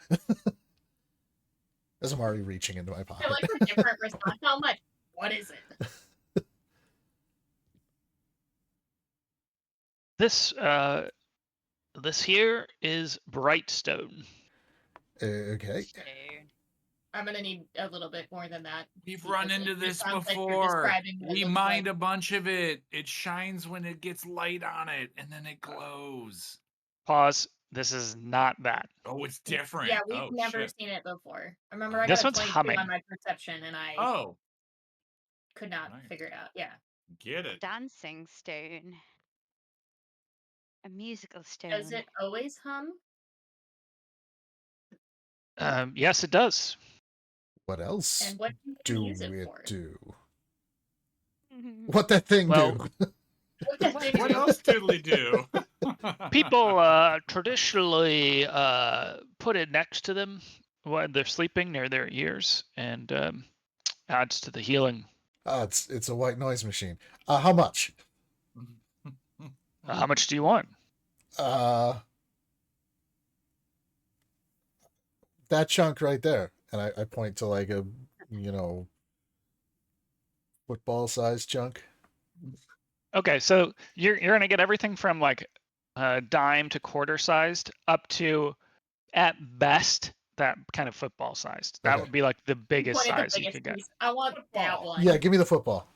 As I'm already reaching into my I pocket. like a different response. How much? What is it? This here is Brightstone. Okay. I'm gonna need a little bit more than that. We've because run it into just this sounds like you're before. describing what it We looks mined like. a bunch of it. It shines when it gets light on it, and then it glows. Pause. This is not that. Oh, it's different. Yeah, we've Oh, never shit. seen it before. I remember I This got a one's 22 humming. on my perception and I Oh, could not Nice. figure it out. Yeah. get it. Dancing stone. A musical stone. Does it always hum? Yes, it does. What else And what do you do use it it for? do? What that thing Well, do? What does it What do? else diddly do? People traditionally put it next to them when they're sleeping near their ears, and adds to the healing. It's a white noise machine. How much? How much do you want? That chunk right there, and I point to like a football-sized chunk. Okay, so you're gonna get everything from like dime to quarter sized up to, at best, that kind of football sized. That Okay. would be like the biggest Pointed the size you biggest could get. piece. I want that Football. one. Yeah, give me the football.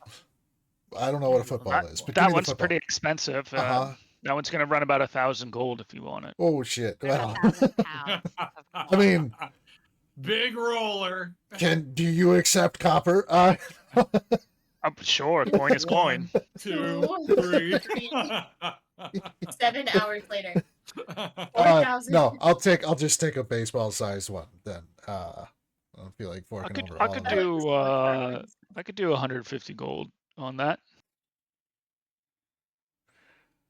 I don't know what a football That, is, but give that me the one's football. pretty expensive. Uh-huh. That one's gonna run about 1,000 gold if you want it. Oh shit! There's Well, 1,000 pounds. I mean, big roller. do you accept copper? Sure, coin is coin. 1, 2, 3. 7 hours later. 4,000. No, I'll just take a baseball-sized one then. I don't feel like forking over I all could of it. do I could do 150 gold on that.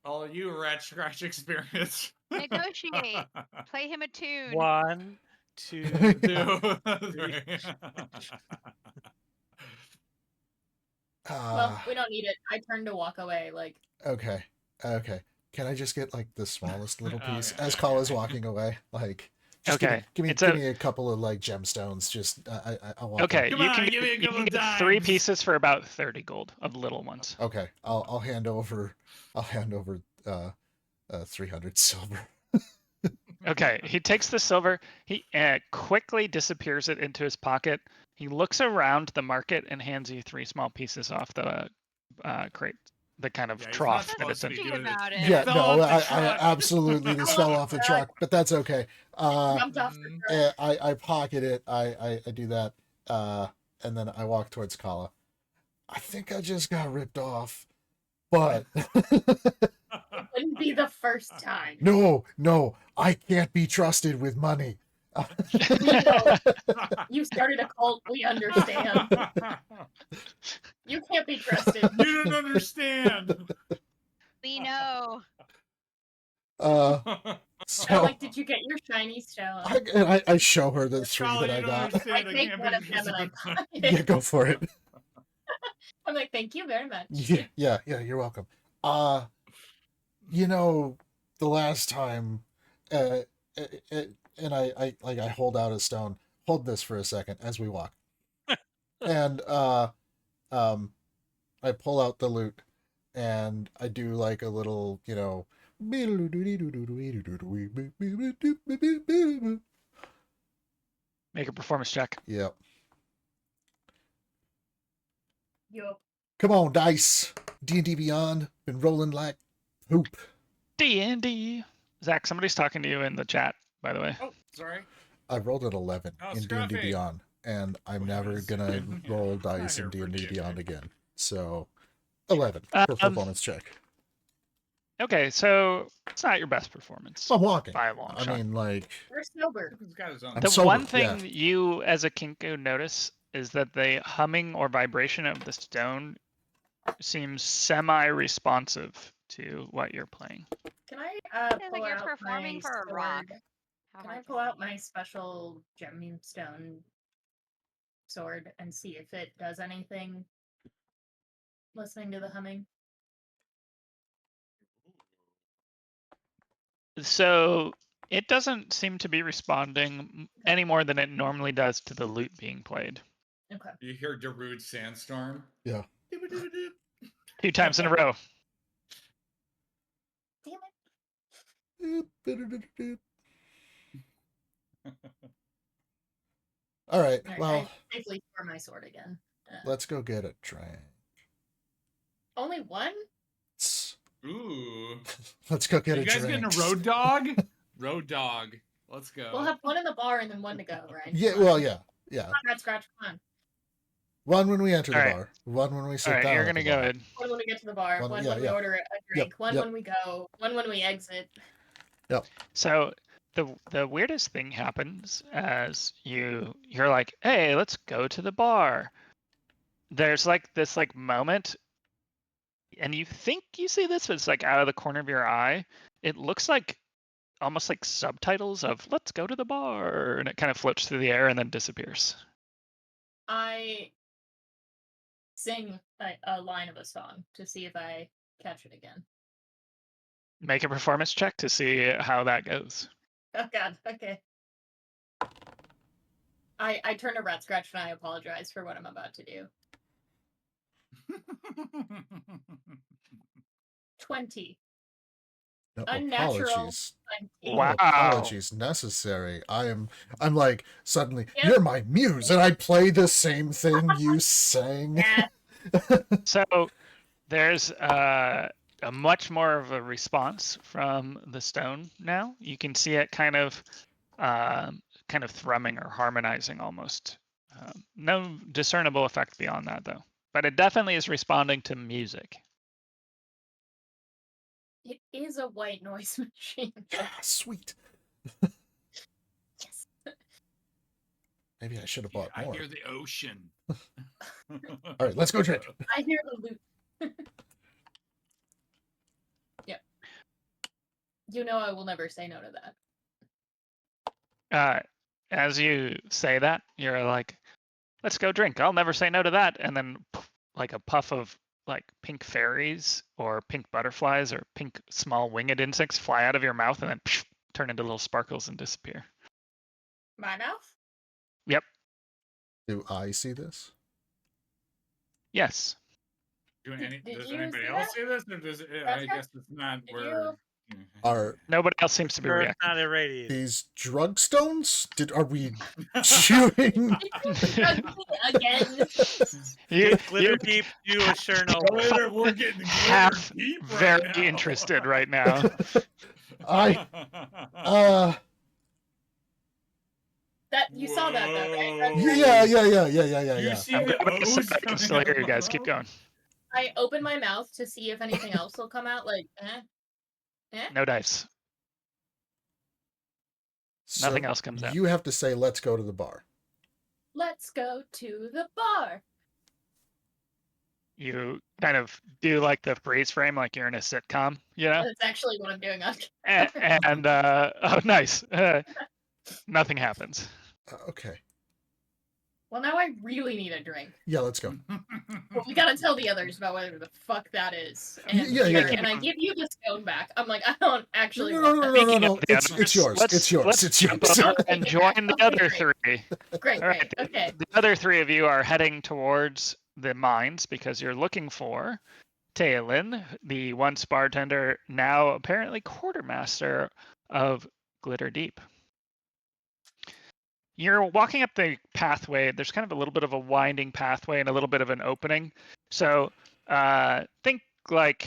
All you Ratscratch experience. Negotiate. Play him a tune. 1, 2, 2, 3. Well, we don't need it. I turned to walk away. Like, Okay. Can I just get like the smallest little piece Okay. as Calla's walking away? Like, just Okay, give it's me a couple of like gemstones. Just I want. Okay, Come you on, can give me a you couple can of get 3 dimes. pieces for about 30 gold of little ones. Okay, I'll hand over 300 silver. Okay, he takes the silver. He quickly disappears it into his pocket. He looks around the market and hands you 3 small pieces off the crate, the kind of Yeah, he's trough not that it's supposed to in. be Thinking doing it. about it. Yeah, fell no, off the I truck. absolutely this fell off the truck, but that's okay. jumped off the truck. I pocket it. I do that, and then I walk towards Calla. I think I just got ripped off, but It wouldn't be the first time. no, I can't be trusted with money. You started a cult. We understand. You can't be trusted. You don't understand. We know. So, like, did you get your shiny stone? I show her the 3 Calla, that I you don't got. understand. I take can't one be of them and I trusted. buy Yeah, it. go for it. I'm like, thank you very much. Yeah, you're welcome. You know, the last time, and I hold out a stone. Hold this for a second as we walk, and I pull out the loot, and I do like a little, Make a performance check. Yep. Yup. Come on, dice. D&D Beyond been rolling like poop. D&D. Zach, somebody's talking to you in the chat, by the way. Oh, sorry. I rolled an 11 Oh, in D&D Scruffy. Beyond, and I'm Well, never it's- gonna yeah, roll I'm dice in not here for D&D you. Beyond again. So, 11 for performance check. Okay, so it's not your best performance I'm walking. by a long I shot. mean, like, We're sober. He's got his own. I'm The sober, one thing yeah. that you as a Kinku notice is that the humming or vibration of the stone seems semi-responsive to what you're playing. Can I It's pull like you're out performing my for a rock. sword? How Can hard I can pull it out be? my special gemstone sword and see if it does anything listening to the humming? So it doesn't seem to be responding any more than it normally does to the lute being played. Okay. You hear Darude Sandstorm? Yeah. 2 times in a row. Damn it. All right, Alright, well, I safely store my sword again. let's go get a drink. Only one? Ooh. Let's go get You a guys drink. getting a road dog? Road dog. Let's go. We'll have one in the bar and then one to go, right? Yeah, Come on. well, yeah. Come on, Ratscratch, come on. One when we enter the All right. bar. One when we sit All right, down you're at the gonna go bar. ahead. One when we get to the bar, One- one yeah, when we yeah. order a drink, one yep. when we go, one when we exit. So the weirdest thing happens as you're like, hey, let's go to the bar. There's like this like moment, and you think you see this, but it's like out of the corner of your eye. It looks like almost like subtitles of "Let's go to the bar," and it kind of floats through the air and then disappears. I sing a line of a song to see if I catch it again. Make a performance check to see how that goes. Oh god, okay. I turn to Ratscratch and I apologize for what I'm about to do. 20. No Unnatural apologies. 20. Wow. No apologies necessary. I'm like suddenly Yep. you're my muse, and I play the same thing you sang. Yeah. So there's a much more of a response from the stone now. You can see it kind of thrumming or harmonizing almost. No discernible effect beyond that though, but it definitely is responding to music. It is a white noise machine. Yeah, sweet. Yes. Maybe I should have bought I more. hear the ocean. All right, let's go drink. I hear the loop. Yep. You know I will never say no to that. As you say that, you're like, let's go drink. I'll never say no to that. And then like a puff of like pink fairies or pink butterflies or pink small winged insects fly out of your mouth and then turn into little sparkles and disappear. My mouth? Yep. Do I see this? Yes. Does you anybody see else that? see this? Or does I Ratscratch? guess it's not Did where. Are Nobody else seems to be Sure, it's reacting. not irradiated. these drug stones? Are we chewing? Again. you, Glitter you deep, you a sure no. We're getting glitter half deep very right now. interested right now. That you saw that though, right? Yeah. You see I'm the glad we said O's I can coming still out hear of you my guys. Keep mouth? going. I open my mouth to see if anything else will come out. Like, No dice. So Nothing else comes out. You have to say, "Let's go to the bar." Let's go to the bar. You kind of do like the freeze frame, like you're in a sitcom, you know? That's actually what I'm doing. And oh, nice. Nothing happens. Okay. Well, now I really need a drink. Yeah, let's go. But we gotta tell the others about whatever the fuck that is. And Yeah, here, yeah. and I give you the stone back. I'm like, I don't actually No, want no, that. no, no, Speaking no. of the It's others, yours. It's yours. let's It's jump yours. over Okay, and join the okay, other great. three. Great, All right. great. Okay. The other three of you are heading towards the mines because you're looking for Taylin, the once bartender, now apparently quartermaster of Glitter Deep. You're walking up the pathway. There's kind of a little bit of a winding pathway and a little bit of an opening. So think like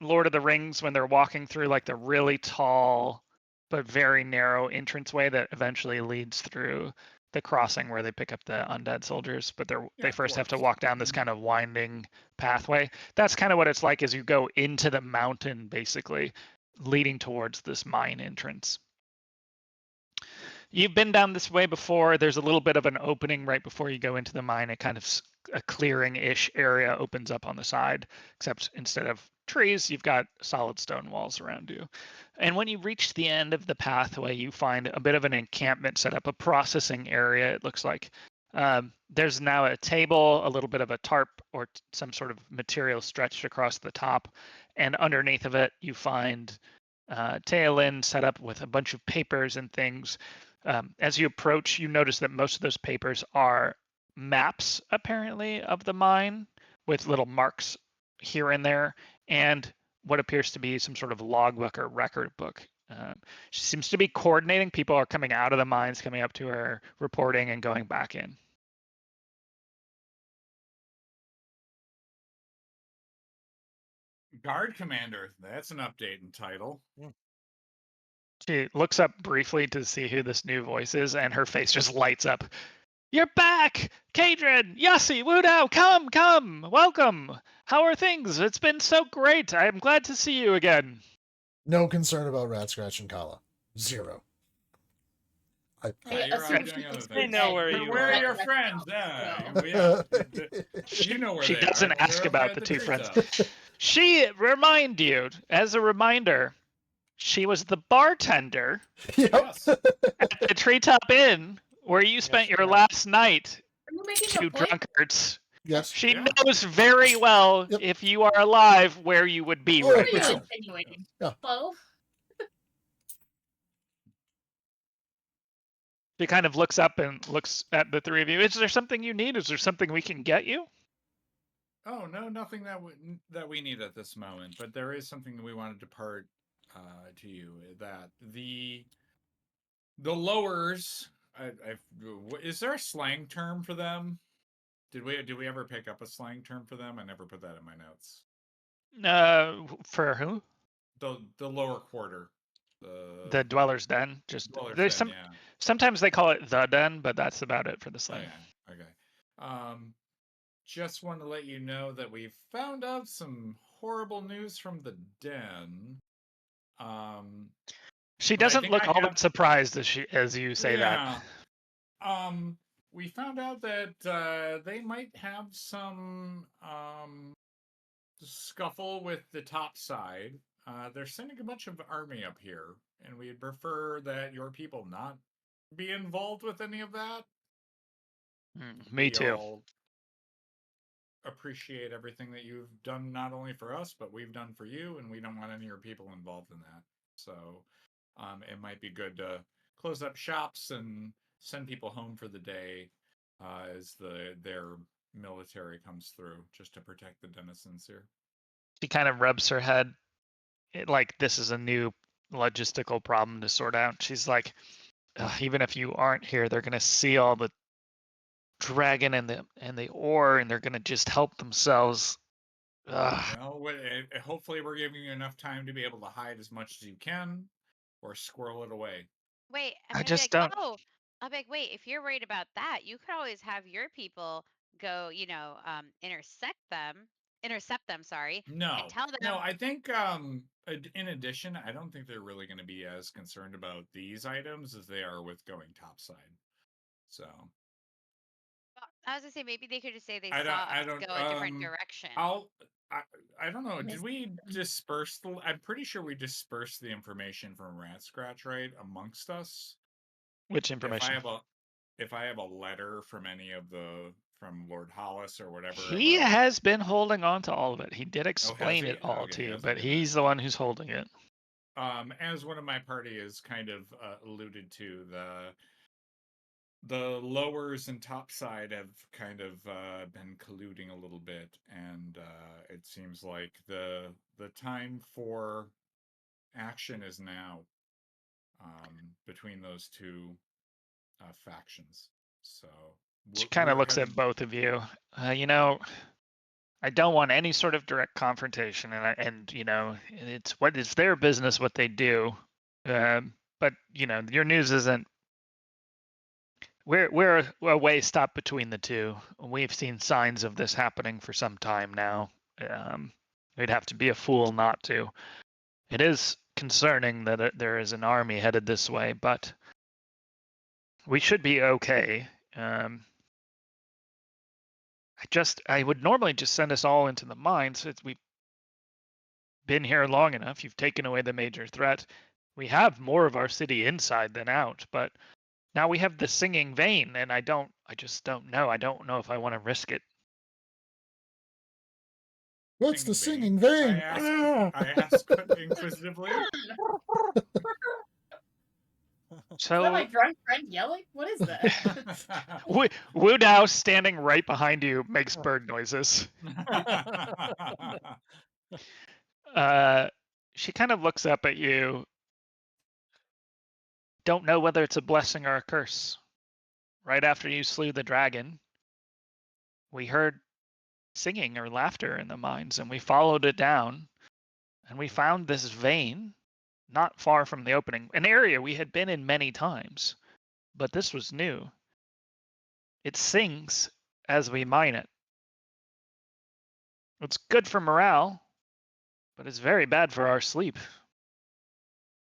Lord of the Rings when they're walking through like the really tall but very narrow entranceway that eventually leads through the crossing where they pick up the undead soldiers, but they first have to dwarves. walk down this kind of winding pathway. That's kind of what it's like as you go into the mountain, basically, leading towards this mine entrance. You've been down this way before. There's a little bit of an opening right before you go into the mine. It kind of a clearing-ish area opens up on the side, except instead of trees, you've got solid stone walls around you. And when you reach the end of the pathway, you find a bit of an encampment set up, a processing area, it looks like. There's now a table, a little bit of a tarp or some sort of material stretched across the top. And underneath of it, you find Taylin set up with a bunch of papers and things. As you approach, you notice that most of those papers are maps, apparently, of the mine with little marks here and there, and what appears to be some sort of logbook or record book. She seems to be coordinating. People are coming out of the mines, coming up to her, reporting, and going back in. Guard commander. That's an update in title. She looks up briefly to see who this new voice is, and her face just lights up. You're back! Kaydren! Yasi! Wudao! Come! Welcome! How are things? It's been so great. I'm glad to see you again. No concern about Ratscratch and Calla. Zero. I You're assume out doing she other thinks things. we're know dead, where but you Where are. are your that's friends? not- Yeah. She, You know where she they doesn't are. ask They're over about at the two friends. treetop. She remind you, as a reminder, she was the bartender Yep. Yes. at the Treetop Inn where you spent Yes, your yeah. last night, Are you making two a point? drunkards. Yes. She Yeah. knows very well Yep. if you are alive where you would be Oh, right What are you now. insinuating? Yeah. Hello? She kind of looks up and looks at the three of you. Is there something you need? Is there something we can get you? Oh no, nothing that we need at this moment. But there is something that we wanted to part to you. That the lowers. Is there a slang term for them? Did we ever pick up a slang term for them? I never put that in my notes. For who? The lower quarter. The Dweller's Den. Just Dweller's there's Den, some. yeah. Sometimes they call it the Den, but that's about it for the slang. Okay. Just want to let you know that we found out some horrible news from the den. She But I doesn't think look I all have- that surprised as you say that. We found out that they might have some scuffle with the top side. They're sending a bunch of army up here, and we'd prefer that your people not be involved with any of that. Me We too. all appreciate everything that you've done, not only for us, but we've done for you, and we don't want any of your people involved in that. So it might be good to close up shops and send people home for the day as their military comes through, just to protect the denizens here. She kind of rubs her head, like this is a new logistical problem to sort out. She's like, even if you aren't here, they're gonna see all the dragon and the ore, and they're gonna just help themselves. Ugh. Well, hopefully we're giving you enough time to be able to hide as much as you can, or squirrel it away. Wait, I'm I gonna be just like, don't. oh, I'll be like, wait, if you're worried about that, you could always have your people go, intercept them, sorry, No, and tell them. no. I think in addition, I don't think they're really going to be as concerned about these items as they are with going topside. So I was gonna say maybe they could just say they I saw us don't. go a different direction. I don't know. Did we Missed them. disperse the? I'm pretty sure we dispersed the information from Ratscratch, right, amongst us. Which information? If I have a letter from any of from Lord Hollis or whatever, He about, has been holding on to all of it. He did explain he? it all Okay, to you, has he but been he's the one who's holding it. as one of my party has kind of alluded to, the lowers and topside have kind of been colluding a little bit, and it seems like the time for action is now between those two factions. So She kind of looks at both of you. You know, I don't want any sort of direct confrontation, and you know, it's their business what they do. But you know, your news isn't. We're a way stop between the two. We've seen signs of this happening for some time now. We'd have to be a fool not to. It is concerning that there is an army headed this way, but we should be okay. I would normally just send us all into the mines. We've been here long enough. You've taken away the major threat. We have more of our city inside than out, but now we have the singing vein, and I just don't know. I don't know if I want to risk it. What's the singing vein? I asked inquisitively. Is that my So drunk friend yelling? What is that? Wudao standing right behind you makes bird noises. She kind of looks up at you. Don't know whether it's a blessing or a curse. Right after you slew the dragon, we heard singing or laughter in the mines, and we followed it down, and we found this vein not far from the opening, an area we had been in many times, but this was new. It sings as we mine it. It's good for morale, but it's very bad for our sleep.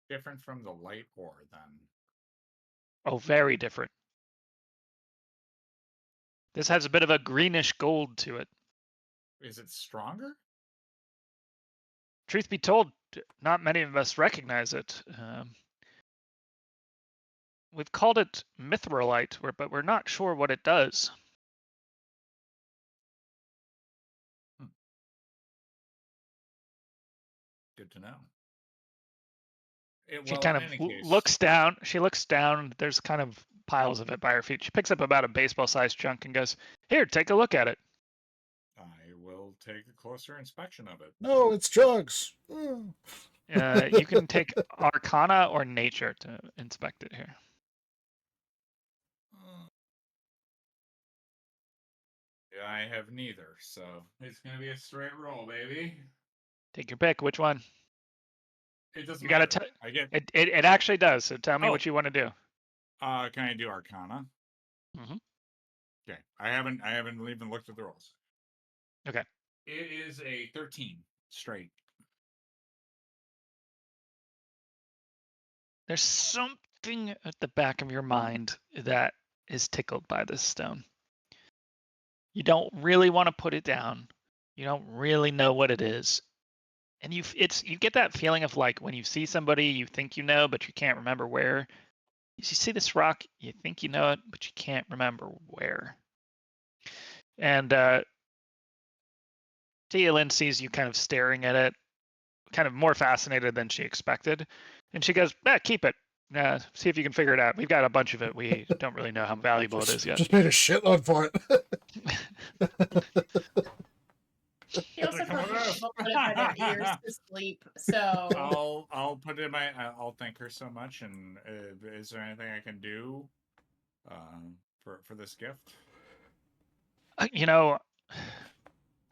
Different from the light ore, then. Oh, very different. This has a bit of a greenish gold to it. Is it stronger? Truth be told, not many of us recognize it. We've called it mithrolite, but we're not sure what it does. Good to know. She kind of looks down. She looks down. There's kind of piles of it by her feet. She picks up about a baseball-sized chunk and goes, "Here, take a look at it." I will take a closer inspection of it. No, it's drugs. You can take Arcana or Nature to inspect it here. I have neither, so it's gonna be a straight roll, baby. Take your pick. Which one? It doesn't You matter. gotta. I get. It actually does. So tell me what you want to do. Can I do Arcana? Mm-hmm. Okay. I haven't even looked at the rolls. Okay. It is a 13 straight. There's something at the back of your mind that is tickled by this stone. You don't really want to put it down. You don't really know what it is. And you get that feeling of like when you see somebody you think you know, but you can't remember where. You see this rock, you think you know it, but you can't remember where. And Tia sees you kind of staring at it, kind of more fascinated than she expected. And she goes, keep it. See if you can figure it out. We've got a bunch of it. We don't really know how valuable it is yet. Just paid a shitload for it. He also put it by their ears to sleep. So I'll put it in my. I'll thank her so much. And is there anything I can do for this gift? You know,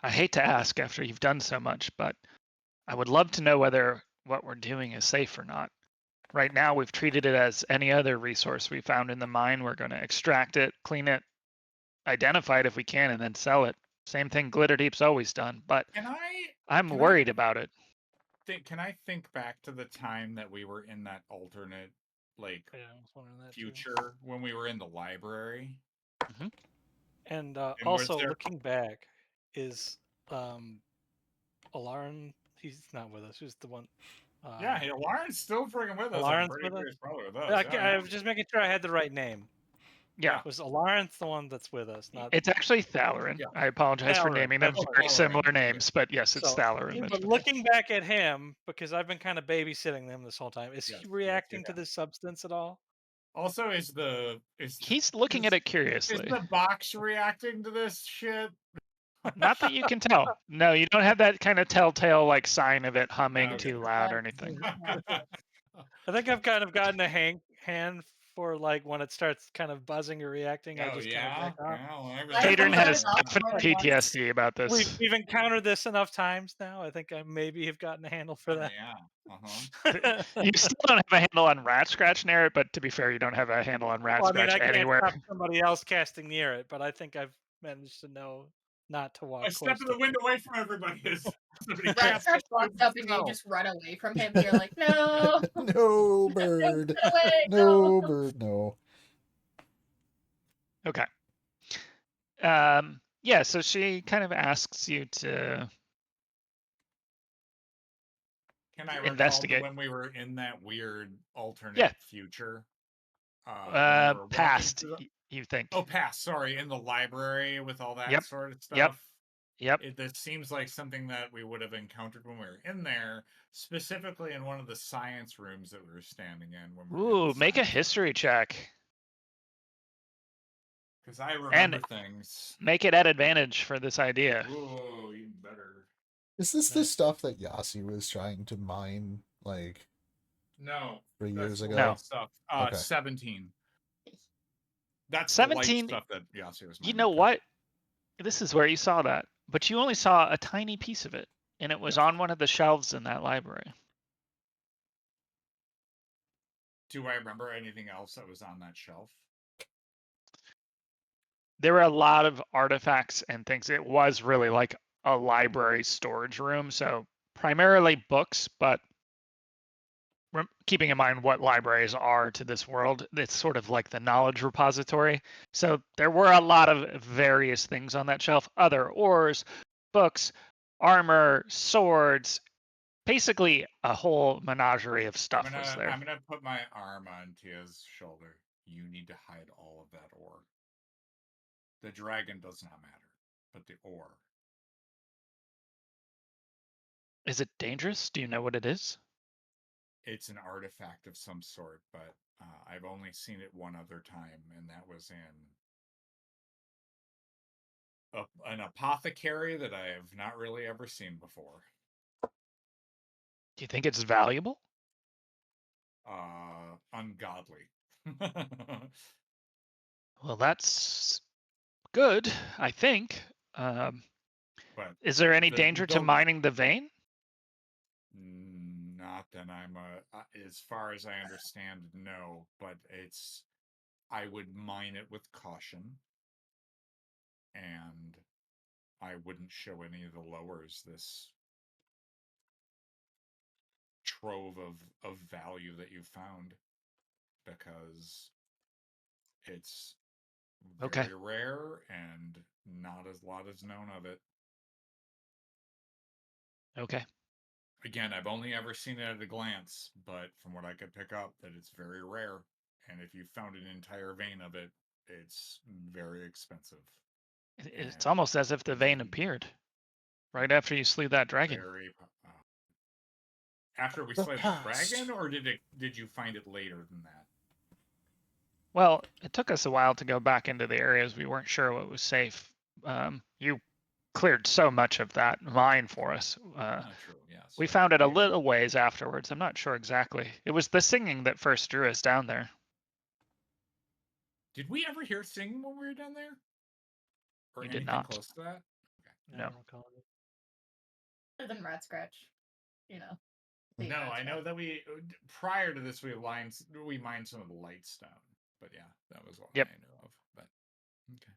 I hate to ask after you've done so much, but I would love to know whether what we're doing is safe or not. Right now, we've treated it as any other resource we found in the mine. We're going to extract it, clean it, identify it if we can, and then sell it. Same thing Glitterdeep's always done, but I'm worried about it. think. Can I think back to the time that we were in that alternate, like, Yeah, I was wondering that too. future when we were in the library? And was also there- looking back, is Alarin? He's not with us. Who's the one? Yeah, hey, Lauren's still freaking with us. I'm Alarin's pretty with sure us? he's probably with us. I was just making sure I had the right name. Yeah. Was Alarin's the one that's with us? Not It's actually Thalarin. Yeah. I apologize for Thalarin, naming them that's very Thalarin, similar yeah. names, but yes, it's So, Thalarin. but That's right. looking back at him, because I've been kind of babysitting them this whole time, is Yes, he yes, reacting yes. to this substance at all? Also, He's looking at it is curiously. the box reacting to this shit? Not that you can tell. No, you don't have that kind of telltale like sign of it humming Okay. too loud or anything. I think I've kind of gotten a hand for like when it starts kind of buzzing or reacting. I Oh just kind of yeah, back off. Kaydren I've has done it definite more than once. PTSD about this. We've encountered this enough times now. I think I maybe have gotten a handle for that. Yeah. Uh-huh. You still don't have a handle on Ratscratch near it, but to be fair, you don't have a handle on Well, I mean, Ratscratch I can't anywhere. stop somebody else casting near it, but I think I've managed to know not to walk I close step in to the window away from everybody. Ratscratch walks up and you just run away from him. And you're like, no, No bird. get away, No bird. No. Okay. Yeah, so she kind of asks you to Can I investigate. recall when we were in that weird alternate future? When we were past, walking through you think. Oh, past. Sorry, in the library with all that Yep. sort of Yep. stuff. Yep. This seems like something that we would have encountered when we were in there, specifically in one of the science rooms that we were standing in. When we were in Ooh, the make a science history check. Because I remember And things. make it at advantage for this idea. Ooh, even better. Is this the stuff that Yasi was trying to mine, like, No, 3 years that's ago? light stuff. Okay. 17. That's 17. the light stuff that Yasi was. You know what? This is where you saw that, but you only saw a tiny piece of it, and it was on one of the shelves in that library. Do I remember anything else that was on that shelf? There were a lot of artifacts and things. It was really like a library storage room, so primarily books, but keeping in mind what libraries are to this world, it's sort of like the knowledge repository. So there were a lot of various things on that shelf, other ores, books, armor, swords, basically a whole menagerie of stuff was there. I'm gonna put my arm on Tia's shoulder. You need to hide all of that ore. The dragon does not matter, but the ore. Is it dangerous? Do you know what it is? It's an artifact of some sort, but I've only seen it one other time, and that was in an apothecary that I have not really ever seen before. Do you think it's valuable? Ungodly. Well, that's good, I think. But is there any danger to mining the vein? Not that I'm as far as I understand, no. But I would mine it with caution, and I wouldn't show any of the lowers this trove of value that you found, because it's very rare and not as lot is known of it. Okay. Again, I've only ever seen it at a glance, but from what I could pick up, that it's very rare. And if you found an entire vein of it, it's very expensive. It's almost as if the vein appeared right after you slew that dragon. After we slayed the dragon, or did you find it later than that? Well, it took us a while to go back into the areas we weren't sure what was safe. You cleared so much of that mine for us. True, yes. We found it a little ways afterwards. I'm not sure exactly. It was the singing that first drew us down there. Did we ever hear singing when we were down there? Or you anything did not. Close to that? Okay. No. Other than Ratscratch, you know. No, I know that prior to this we mined some of the light stone, but yeah, that was what I knew of. But okay,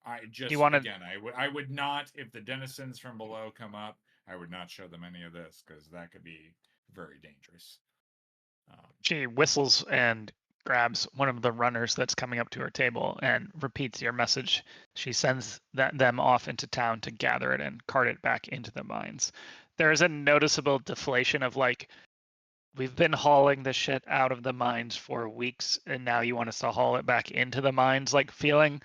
I just you wanna- again, I would not, if the denizens from below come up, I would not show them any of this because that could be very dangerous. She whistles and grabs one of the runners that's coming up to her table and repeats your message. She sends them off into town to gather it and cart it back into the mines. There is a noticeable deflation of like, we've been hauling the shit out of the mines for weeks, and now you want us to haul it back into the mines, like feeling.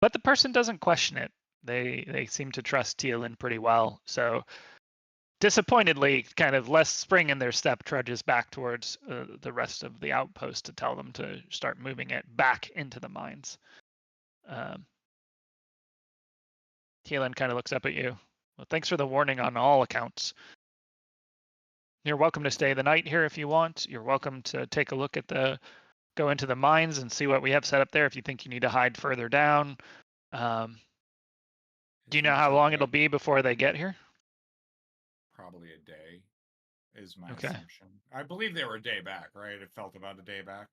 But the person doesn't question it. They seem to trust Teal'c pretty well. So disappointedly, kind of less spring in their step, trudges back towards the rest of the outpost to tell them to start moving it back into the mines. Teal'c kind of looks up at you. Well, thanks for the warning on all accounts. You're welcome to stay the night here if you want. You're welcome to take a look at go into the mines and see what we have set up there if you think you need to hide further down. Do you know how long it'll be before they get here? Probably a day is my Okay. assumption. I believe they were a day back, right? It felt about a day back.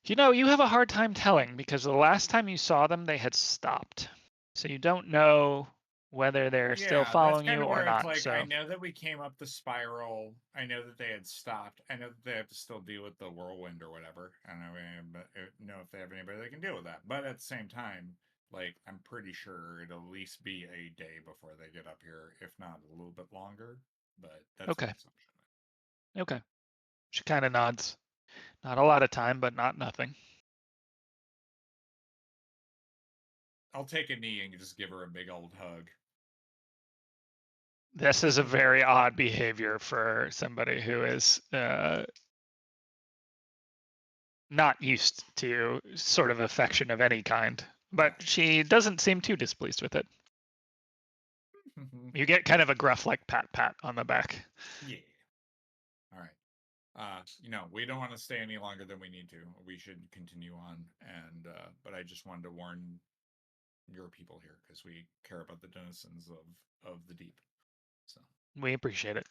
You know, you have a hard time telling because the last time you saw them, they had stopped. So you don't know whether they're still following you or not. Like, So I know that we came up the spiral. I know that they had stopped. I know that they have to still deal with the whirlwind or whatever. I don't know if they have anybody that can deal with that. But at the same time, like, I'm pretty sure it'll at least be a day before they get up here, if not a little bit longer. But that's okay. my assumption. Okay. She kind of nods. Not a lot of time, but not nothing. I'll take a knee and just give her a big old hug. This is a very odd behavior for somebody who is not used to sort of affection of any kind. But she doesn't seem too displeased with it. You get kind of a gruff, like pat on the back. Yeah. All right. We don't want to stay any longer than we need to. We should continue on. And but I just wanted to warn your people here because we care about the denizens of the deep. So we appreciate it.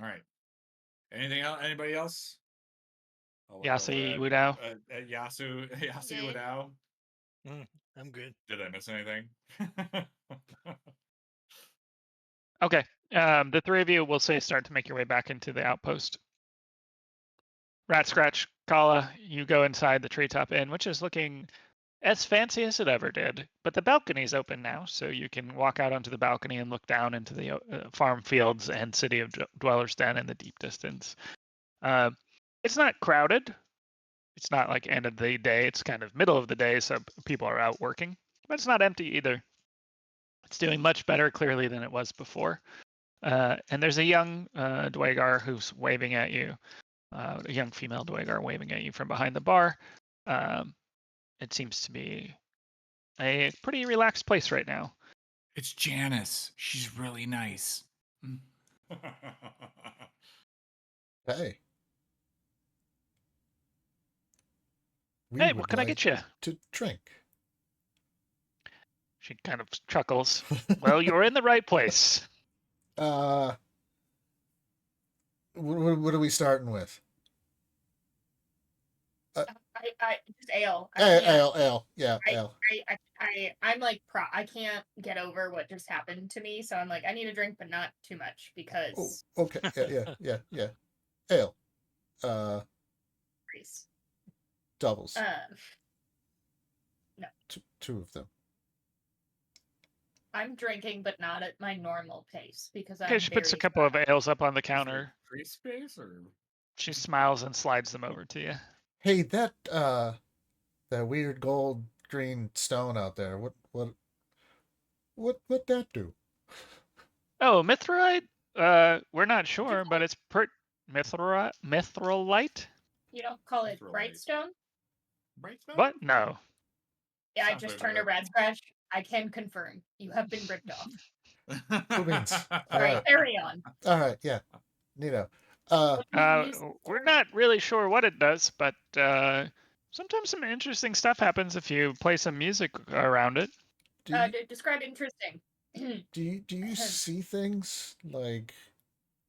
all right. Anything else? Anybody else? Yasi, Wudao. Yasi, Good. Wudao. I'm good. Did I miss anything? Okay. The three of you will say start to make your way back into the outpost. Ratscratch, Calla, you go inside the treetop inn, which is looking as fancy as it ever did. But the balcony's open now, so you can walk out onto the balcony and look down into the farm fields and city of Dweller's Den in the deep distance. It's not crowded. It's not like end of the day. It's kind of middle of the day, so people are out working. But it's not empty either. It's doing much better, clearly, than it was before. And there's a young Dwagar who's waving at you. A young female Dwagar waving at you from behind the bar. It seems to be a pretty relaxed place right now. It's Janice. She's really nice. Hey. Hey, what can I get you? To drink. She kind of chuckles. Well, you're in the right place. What are we starting with? I just ale. Ale. Yeah, I- ale. I'm like I can't get over what just happened to me, so I'm like I need a drink, but not too much because. Oh, okay. Yeah. Ale. Please. Doubles. No. Two of them. I'm drinking, but not at my normal pace because Okay, she puts a couple of ales up on the counter. Free space or She smiles and slides them over to you. Hey, that weird gold green stone out there. What that do? Oh, mithrite? We're not sure, but it's mithrolite? You don't call it Mithrolite. Brightstone? Brightstone? What? No. Yeah, I Sounds just like turned a that. Ratscratch. I can confirm. You have been ripped off. Cool beans. All All right, right. carry on. All right. Yeah. Neato. We're not really sure what it does, but sometimes some interesting stuff happens if you play some music around it. Describe interesting. Do you see things like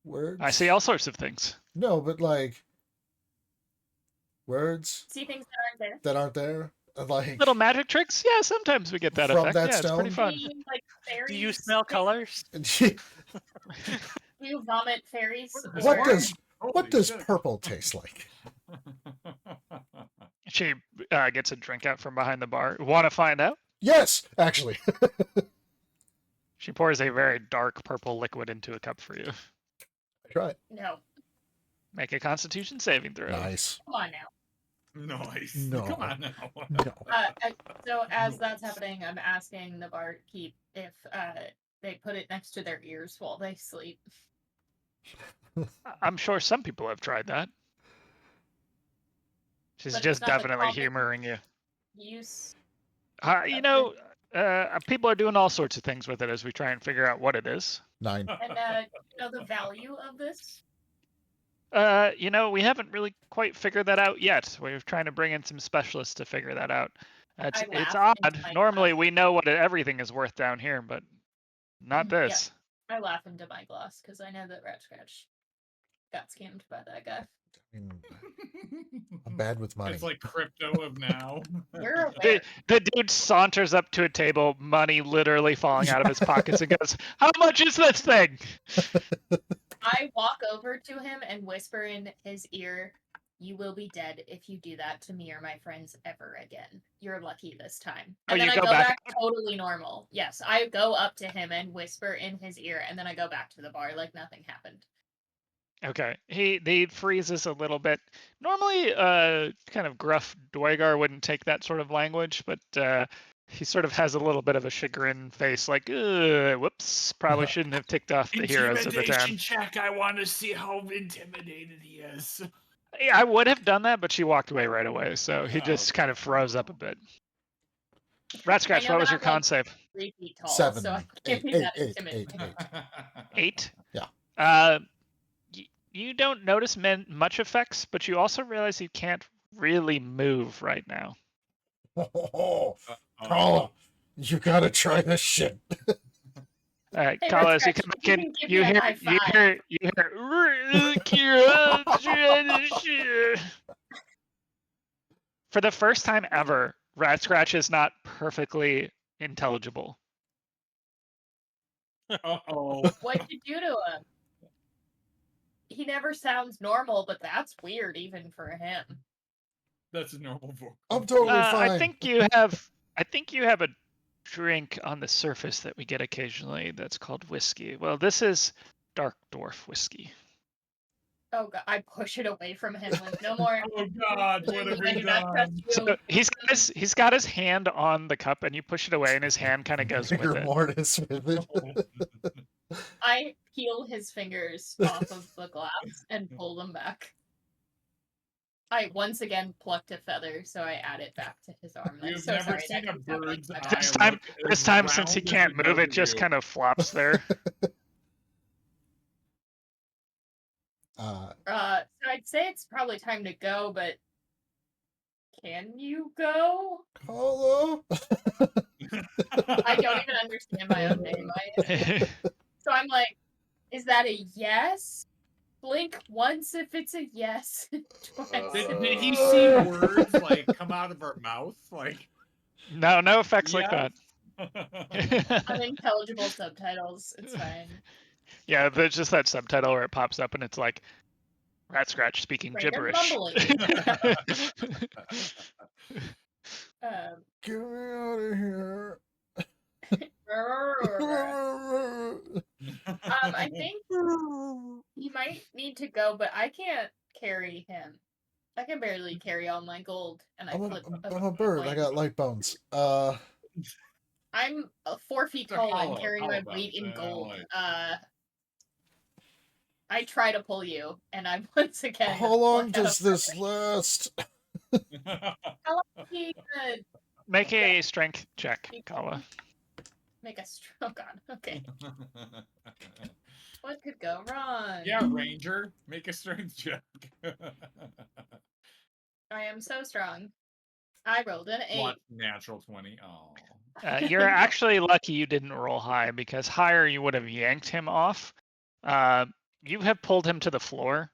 words? I see all sorts of things. No, but like words See things that aren't there. that aren't there. Like Little magic tricks? Yeah, sometimes we get that From effect. that Yeah, it's pretty stone? fun. Do you, like, Do you fairies? smell colors? Do you vomit fairies? What or- does Holy what does shit. purple taste like? She gets a drink out from behind the bar. Want to find out? Yes, actually. She pours a very dark purple liquid into a cup for you. Try it. No. Make a Constitution saving throw. Nice. Come on now. Nice. No. Come on now. No. So as that's happening, I'm asking the barkeep if they put it next to their ears while they sleep. I'm sure some people have tried that. She's But it's just not the definitely common humoring you. use. You know, people are doing all sorts of things with it as we try and figure out what it is. 9. And you know the value of this? You know, we haven't really quite figured that out yet. We're trying to bring in some specialists to figure that out. It's laugh odd. into my Normally, glass. we know what everything is worth down here, but not Yeah. this. I laugh into my glass because I know that Ratscratch got scammed by that guy. I mean, I'm bad with money. It's like crypto of now. You're aware. The dude saunters up to a table, money literally falling out of his pockets, and goes, "How much is this thing?" I walk over to him and whisper in his ear, "You will be dead if you do that to me or my friends ever again. You're lucky this time." Oh, And then you I go go back back totally normal. Yes, I go up to him and whisper in his ear, and then I go back to the bar like nothing happened. Okay. He freezes a little bit. Normally, kind of gruff Dwygar wouldn't take that sort of language, but he sort of has a little bit of a chagrin face, like, whoops, probably shouldn't have ticked off the heroes of the town. Intimidation check. I want to see how intimidated he is. Yeah, I would have done that, but she walked away right away, so he just Okay. kind of froze up a bit. I Ratscratch, know what was that your I'm, con like, save? 3 feet tall, 7. so I can't 8, be 8, that 8, intimidating. 8? Yeah. You don't notice much effects, but you also realize you can't really move right now. Calla, you gotta try this shit. Hey, Calla, as you Ratscratch, come back you in, can give you me a hear, high you five. hear, you hear, Kira. For the first time ever, Ratscratch is not perfectly intelligible. Uh-oh. What'd you do to him? He never sounds normal, but that's weird even for him. That's a normal voice. I'm totally fine. I think you have a drink on the surface that we get occasionally that's called whiskey. Well, this is dark dwarf whiskey. Oh god, I push it away from him with no more. Oh God, what have I we do not done? trust you. So he's got his hand on the cup, and you push it away, and his hand kind of goes with Rigor it. mortis with it. I peel his fingers off of the glass and pull them back. I once again plucked a feather, so I add it back to his arm. I'm You've so never sorry seen that a keeps happening. bird's My eye This bad. time, look this as time since he round as can't it move, does it just you. kind of flops there. So I'd say it's probably time to go, but can you go? Calla. I don't even understand my own name. So I'm like, is that a yes? Blink once if it's a yes. Twice. Did he see words like come out of her mouth? Like No effects like yes? that. Unintelligible subtitles. It's fine. Yeah, there's just that subtitle where it pops up and it's like Ratscratch speaking Random gibberish. mumbling. Get me out of here. I think he might need to go, but I can't carry him. I can barely carry all my gold, and I flip. I'm a bird. I got light bones. I'm 4 feet So tall and hollow, carrying hollow my weight in bones, gold. like- I try to pull you, and I once again. How long pluck out does a this feather. last? How long does he Make a strength check, Calla. make a stroke on? Okay. What could go wrong? Yeah, Ranger, make a strength check. I am so strong. I rolled an 8. What? Natural 20. Oh. You're actually lucky you didn't roll high, because higher you would have yanked him off. You have pulled him to the floor.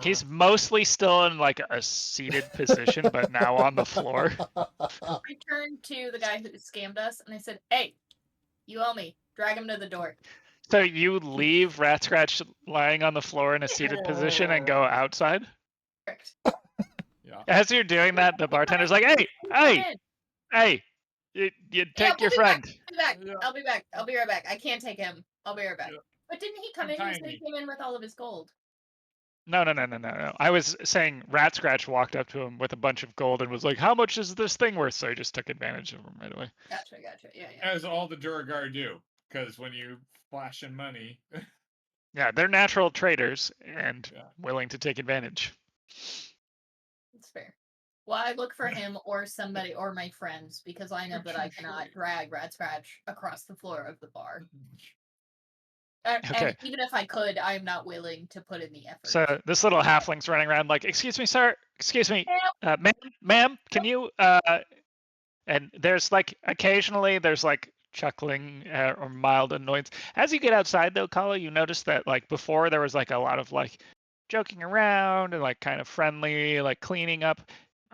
He's mostly still in like a seated position, but now on the floor. I turned to the guy who scammed us and I said, "Hey, you owe me. Drag him to the door." So you leave Ratscratch lying on the floor in a seated position and go outside? Correct. Yeah. As you're doing that, the bartender's like, hey, you take your we'll be friend. back. Yeah. I'll be back. I'll be right back. I can't take him. I'll be right back. Yeah. But didn't he come I'm in? He said he tiny. came in with all of his gold. No. I was saying Ratscratch walked up to him with a bunch of gold and was like, how much is this thing worth? So he just took advantage of him right away. Gotcha. Yeah. As all the Duragar do, because when you flash in money, Yeah, they're natural traders and Yeah. willing to take advantage. That's fair. Well, I look for him or somebody or my friends because I know that I cannot drag Ratscratch across the floor of the bar. Okay. And even if I could, I am not willing to put in the effort. So this little halfling's running around like, excuse me, sir, excuse me, ma'am, can you, and there's like, occasionally there's like chuckling or mild annoyance. As you get outside though, Calla, you notice that like before there was like a lot of like joking around and like kind of friendly, like cleaning up.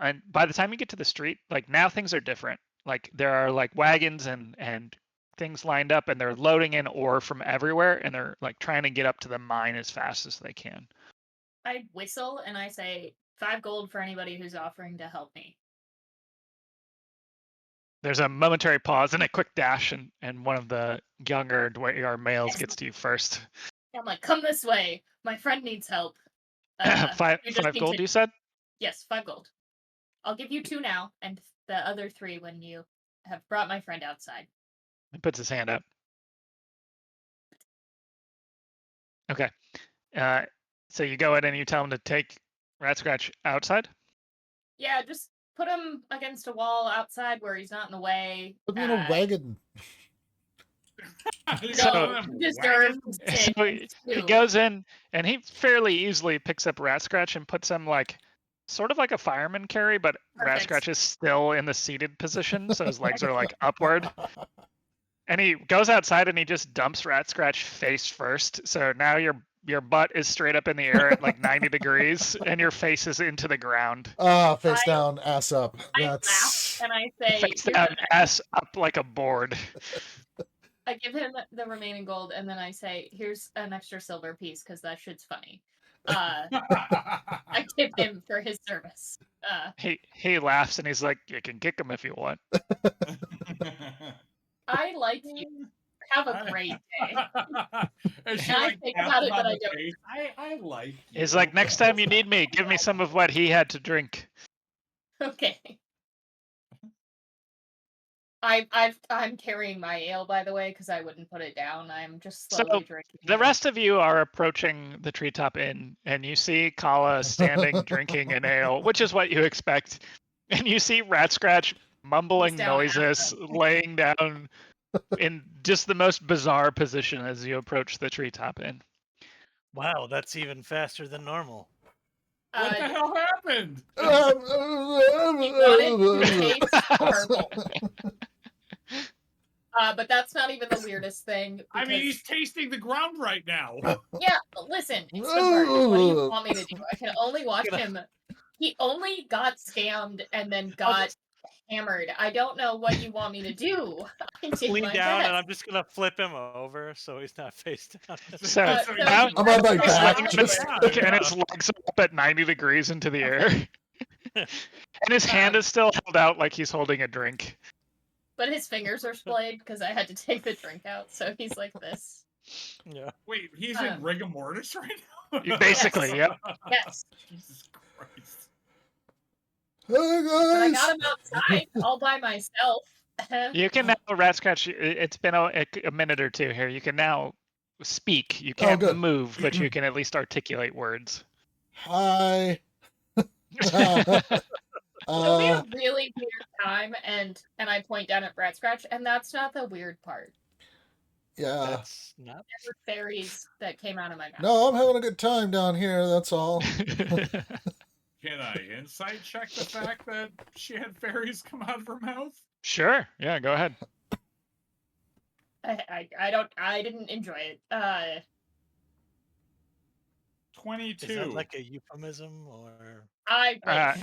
And by the time you get to the street, like now things are different. Like there are like wagons and things lined up and they're loading in ore from everywhere and they're like trying to get up to the mine as fast as they can. I whistle and I say 5 gold for anybody who's offering to help me. There's a momentary pause and a quick dash, and one of the younger Dwayar males Yes. gets to you first. I'm like, come this way. My friend needs help. Five you just need gold, to- you said? Yes, 5 gold. I'll give you 2 now, and the other 3 when you have brought my friend outside. He puts his hand up. Okay. So you go in and you tell him to take Ratscratch outside? Yeah, just put him against a wall outside where he's not in the way. Put me in a wagon. No, he deserves to sit So and he stew. goes in and he fairly easily picks up Ratscratch and puts him like sort of like a fireman carry, but Perfect. Ratscratch is still in the seated position, so his legs are like upward. And he goes outside and he just dumps Ratscratch face first. So now your butt is straight up in the air at like 90 degrees, and your face is into the ground. Face down, ass up. I That's laugh and I say, Face down, ass up like a board. I give him the remaining gold, and then I say, "Here's an extra silver piece because that shit's funny." I tip him for his service. He laughs and he's like, "You can kick him if you want." I like you. Have a great day. And she And I like think taps about it, him on but I the don't. face. I like you. He's like, "Next time you need me, give me some of what he had to drink." Okay. I'm carrying my ale, by the way, because I wouldn't put it down. I'm just So, slowly drinking. The it. rest of you are approaching the treetop inn, and you see Calla standing drinking an ale, which is what you expect. And you see Ratscratch mumbling down noises, laying down in just the most bizarre position as you approach the treetop inn. Wow, that's even faster than normal. What the hell happened? He wanted to taste purple. But that's not even the weirdest thing. I mean, because- he's tasting the ground right now. Yeah, listen, it's the bird. What do you want me to do? I can only watch him. He only got scammed and then got hammered. I don't know what you want me to do. I did Lean my down, best. and I'm just gonna flip him over so he's not face down. So now- I'm on my back. and his legs are up at 90 degrees into the air. And his hand is still held out like he's holding a drink. But his fingers are splayed because I had to take the drink out, so he's like this. Yeah. Wait, he's in rigor mortis right now? Basically, yep. Yes. Jesus Christ. Hey But I guys! got him outside all by myself. You can now, Ratscratch, it's been a minute or two here. You can now speak. You can't good. move, but you can at least articulate words. Hi. So we had a really weird time, and I point down at Ratscratch, and that's not the weird part. Yeah. That's not. There were fairies that came out of my mouth. No, I'm having a good time down here, that's all. Can I insight check the fact that she had fairies come out of her mouth? Sure. Yeah, go ahead. I didn't enjoy it. 22. Is that like a euphemism or? I Uh,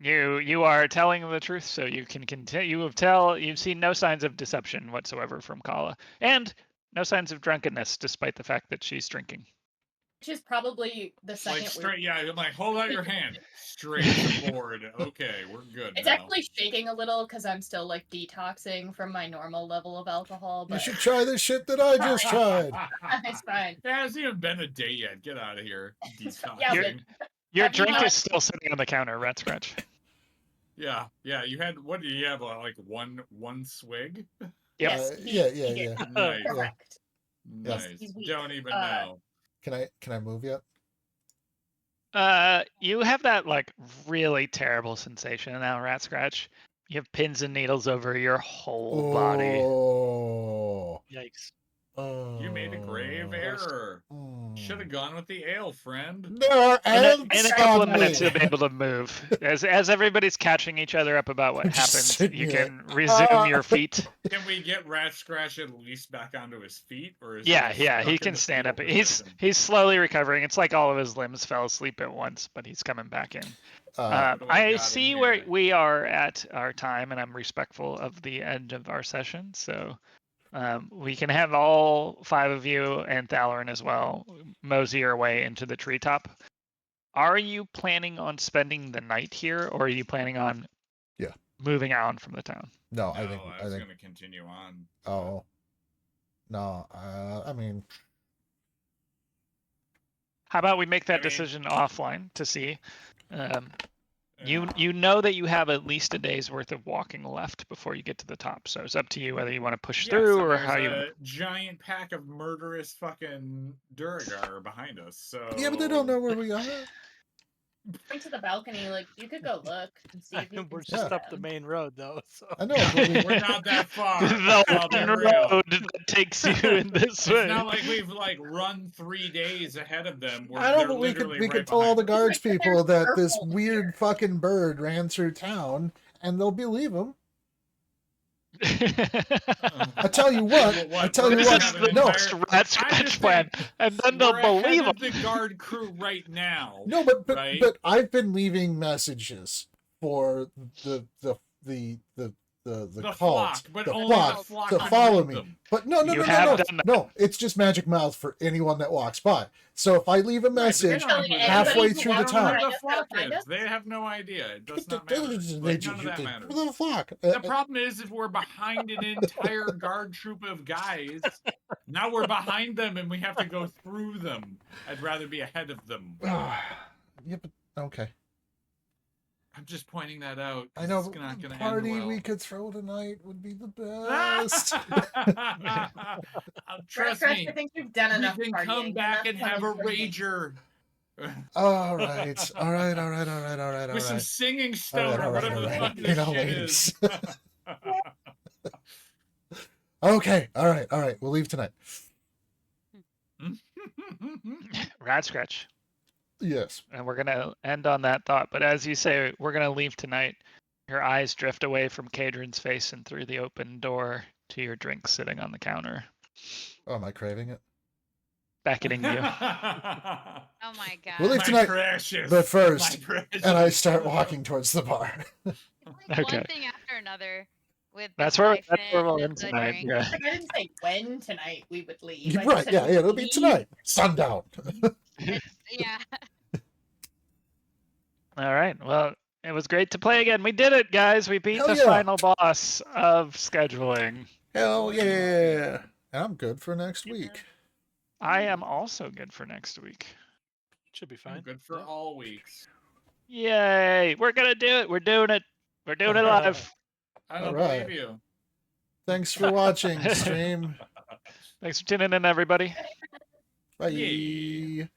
you are telling the truth, so you can continue. You've seen no signs of deception whatsoever from Calla, and no signs of drunkenness, despite the fact that she's drinking. which is probably the Like second straight, yeah. I'm like, hold out your hand, straight as a board. Okay, we're good It's now. actually shaking a little because I'm still like detoxing from my normal level of alcohol. You But should try this shit that I just tried. it's fine. It hasn't even been a day yet. Get out of here. Yeah, Detoxing. Your Have you drink had- is still sitting on the counter, Ratscratch. Yeah. You had, what do you have? Like one swig? Yep. Yes, Yeah. Nice. correct. Nice. He's weak. Don't even know. Can I move yet? You have that like really terrible sensation now, Ratscratch. You have pins and needles over your whole body. Oh. Yikes! You made a grave error. Should Mm. have gone with the ale, friend. There are In a couple of on minutes, me. you'll be able to move. As everybody's catching each other up about what I'm just happens, sitting you here. can resume your feet. Can we get Ratscratch at least back onto his feet, or is Yeah, he stuck he in can the stand fetal up. position? He's slowly recovering. It's like all of his limbs fell asleep at once, but he's coming back in. What do I I got see in where here? we are at our time, and I'm respectful of the end of our session. So we can have all 5 of you and Thalorin as well mosey your way into the treetop. Are you planning on spending the night here, or are you planning on moving on from the town? No, No, I think I was going to continue on. Oh. No, I mean, How about we make that I mean- decision offline to see? Yeah. You know that you have at least a day's worth of walking left before you get to the top, so it's up to you whether you want to push Yes, through and or there's how you. a giant pack of murderous fucking Duragar behind us. So yeah, but they don't know where we are. Point to the balcony, like you could go look and see if you We're can just see up the them. main road though. So I know, but we, we're not that far. The I'll be one real. road that takes you in this It's way. not like we've like run 3 days ahead of them. I know, They're but we literally could right tell all the behind us. guards Like, people there's that this purple weird here. fucking bird ran through town, and they'll believe him. I tell you what. I tell you This what. is the most Ratscratch plan, and then they'll We're believe ahead them. of the guard crew right now. No, but right? I've been leaving messages for the cult, flock, but the only flock, the flock to can follow read me. them. But no, You have done that. no. It's just magic mouth for anyone that walks by. So if I leave a message halfway through the town, The flock is. They have no idea. It does not matter. they Like, none of that matters. the flock. The problem is if we're behind an entire guard troop of guys, now we're behind them and we have to go through them. I'd rather be ahead of them. Yeah, but okay. I'm just pointing that out. I know. It's not The gonna party end well. we could throw tonight would be the best. Trust Ratscratch, me. I think you've done enough We can partying. come back Enough and have a coming from me. rager. All right. With some singing stone or all right, whatever all the right. fuck You this know, shit is. Okay. All right. We'll leave tonight. Ratscratch. Yes. And we're gonna end on that thought. But as you say, we're gonna leave tonight. Your eyes drift away from Kaydren's face and through the open door to your drink sitting on the counter, Oh, am I craving it? beckoning you. Oh my god. We'll leave My tonight, precious, but first, my precious. and I start walking towards the bar. It's like Okay. one thing after another with That's the where siphon, we'll the end tonight. drink. Yeah. Like I didn't say when tonight we would leave. You're I just right. said Yeah. we would It'll be leave. tonight. Sundown. Yeah. All right. Well, it was great to play again. We did it, guys. We beat Hell the yeah. final boss of scheduling. Hell yeah. I'm good for next week. I am also good for next week. should be fine. Good for all weeks. Yay! We're gonna do it. We're doing it. We're doing it live. I don't All right. believe you. Thanks for watching, stream. Thanks for tuning in, everybody. Bye.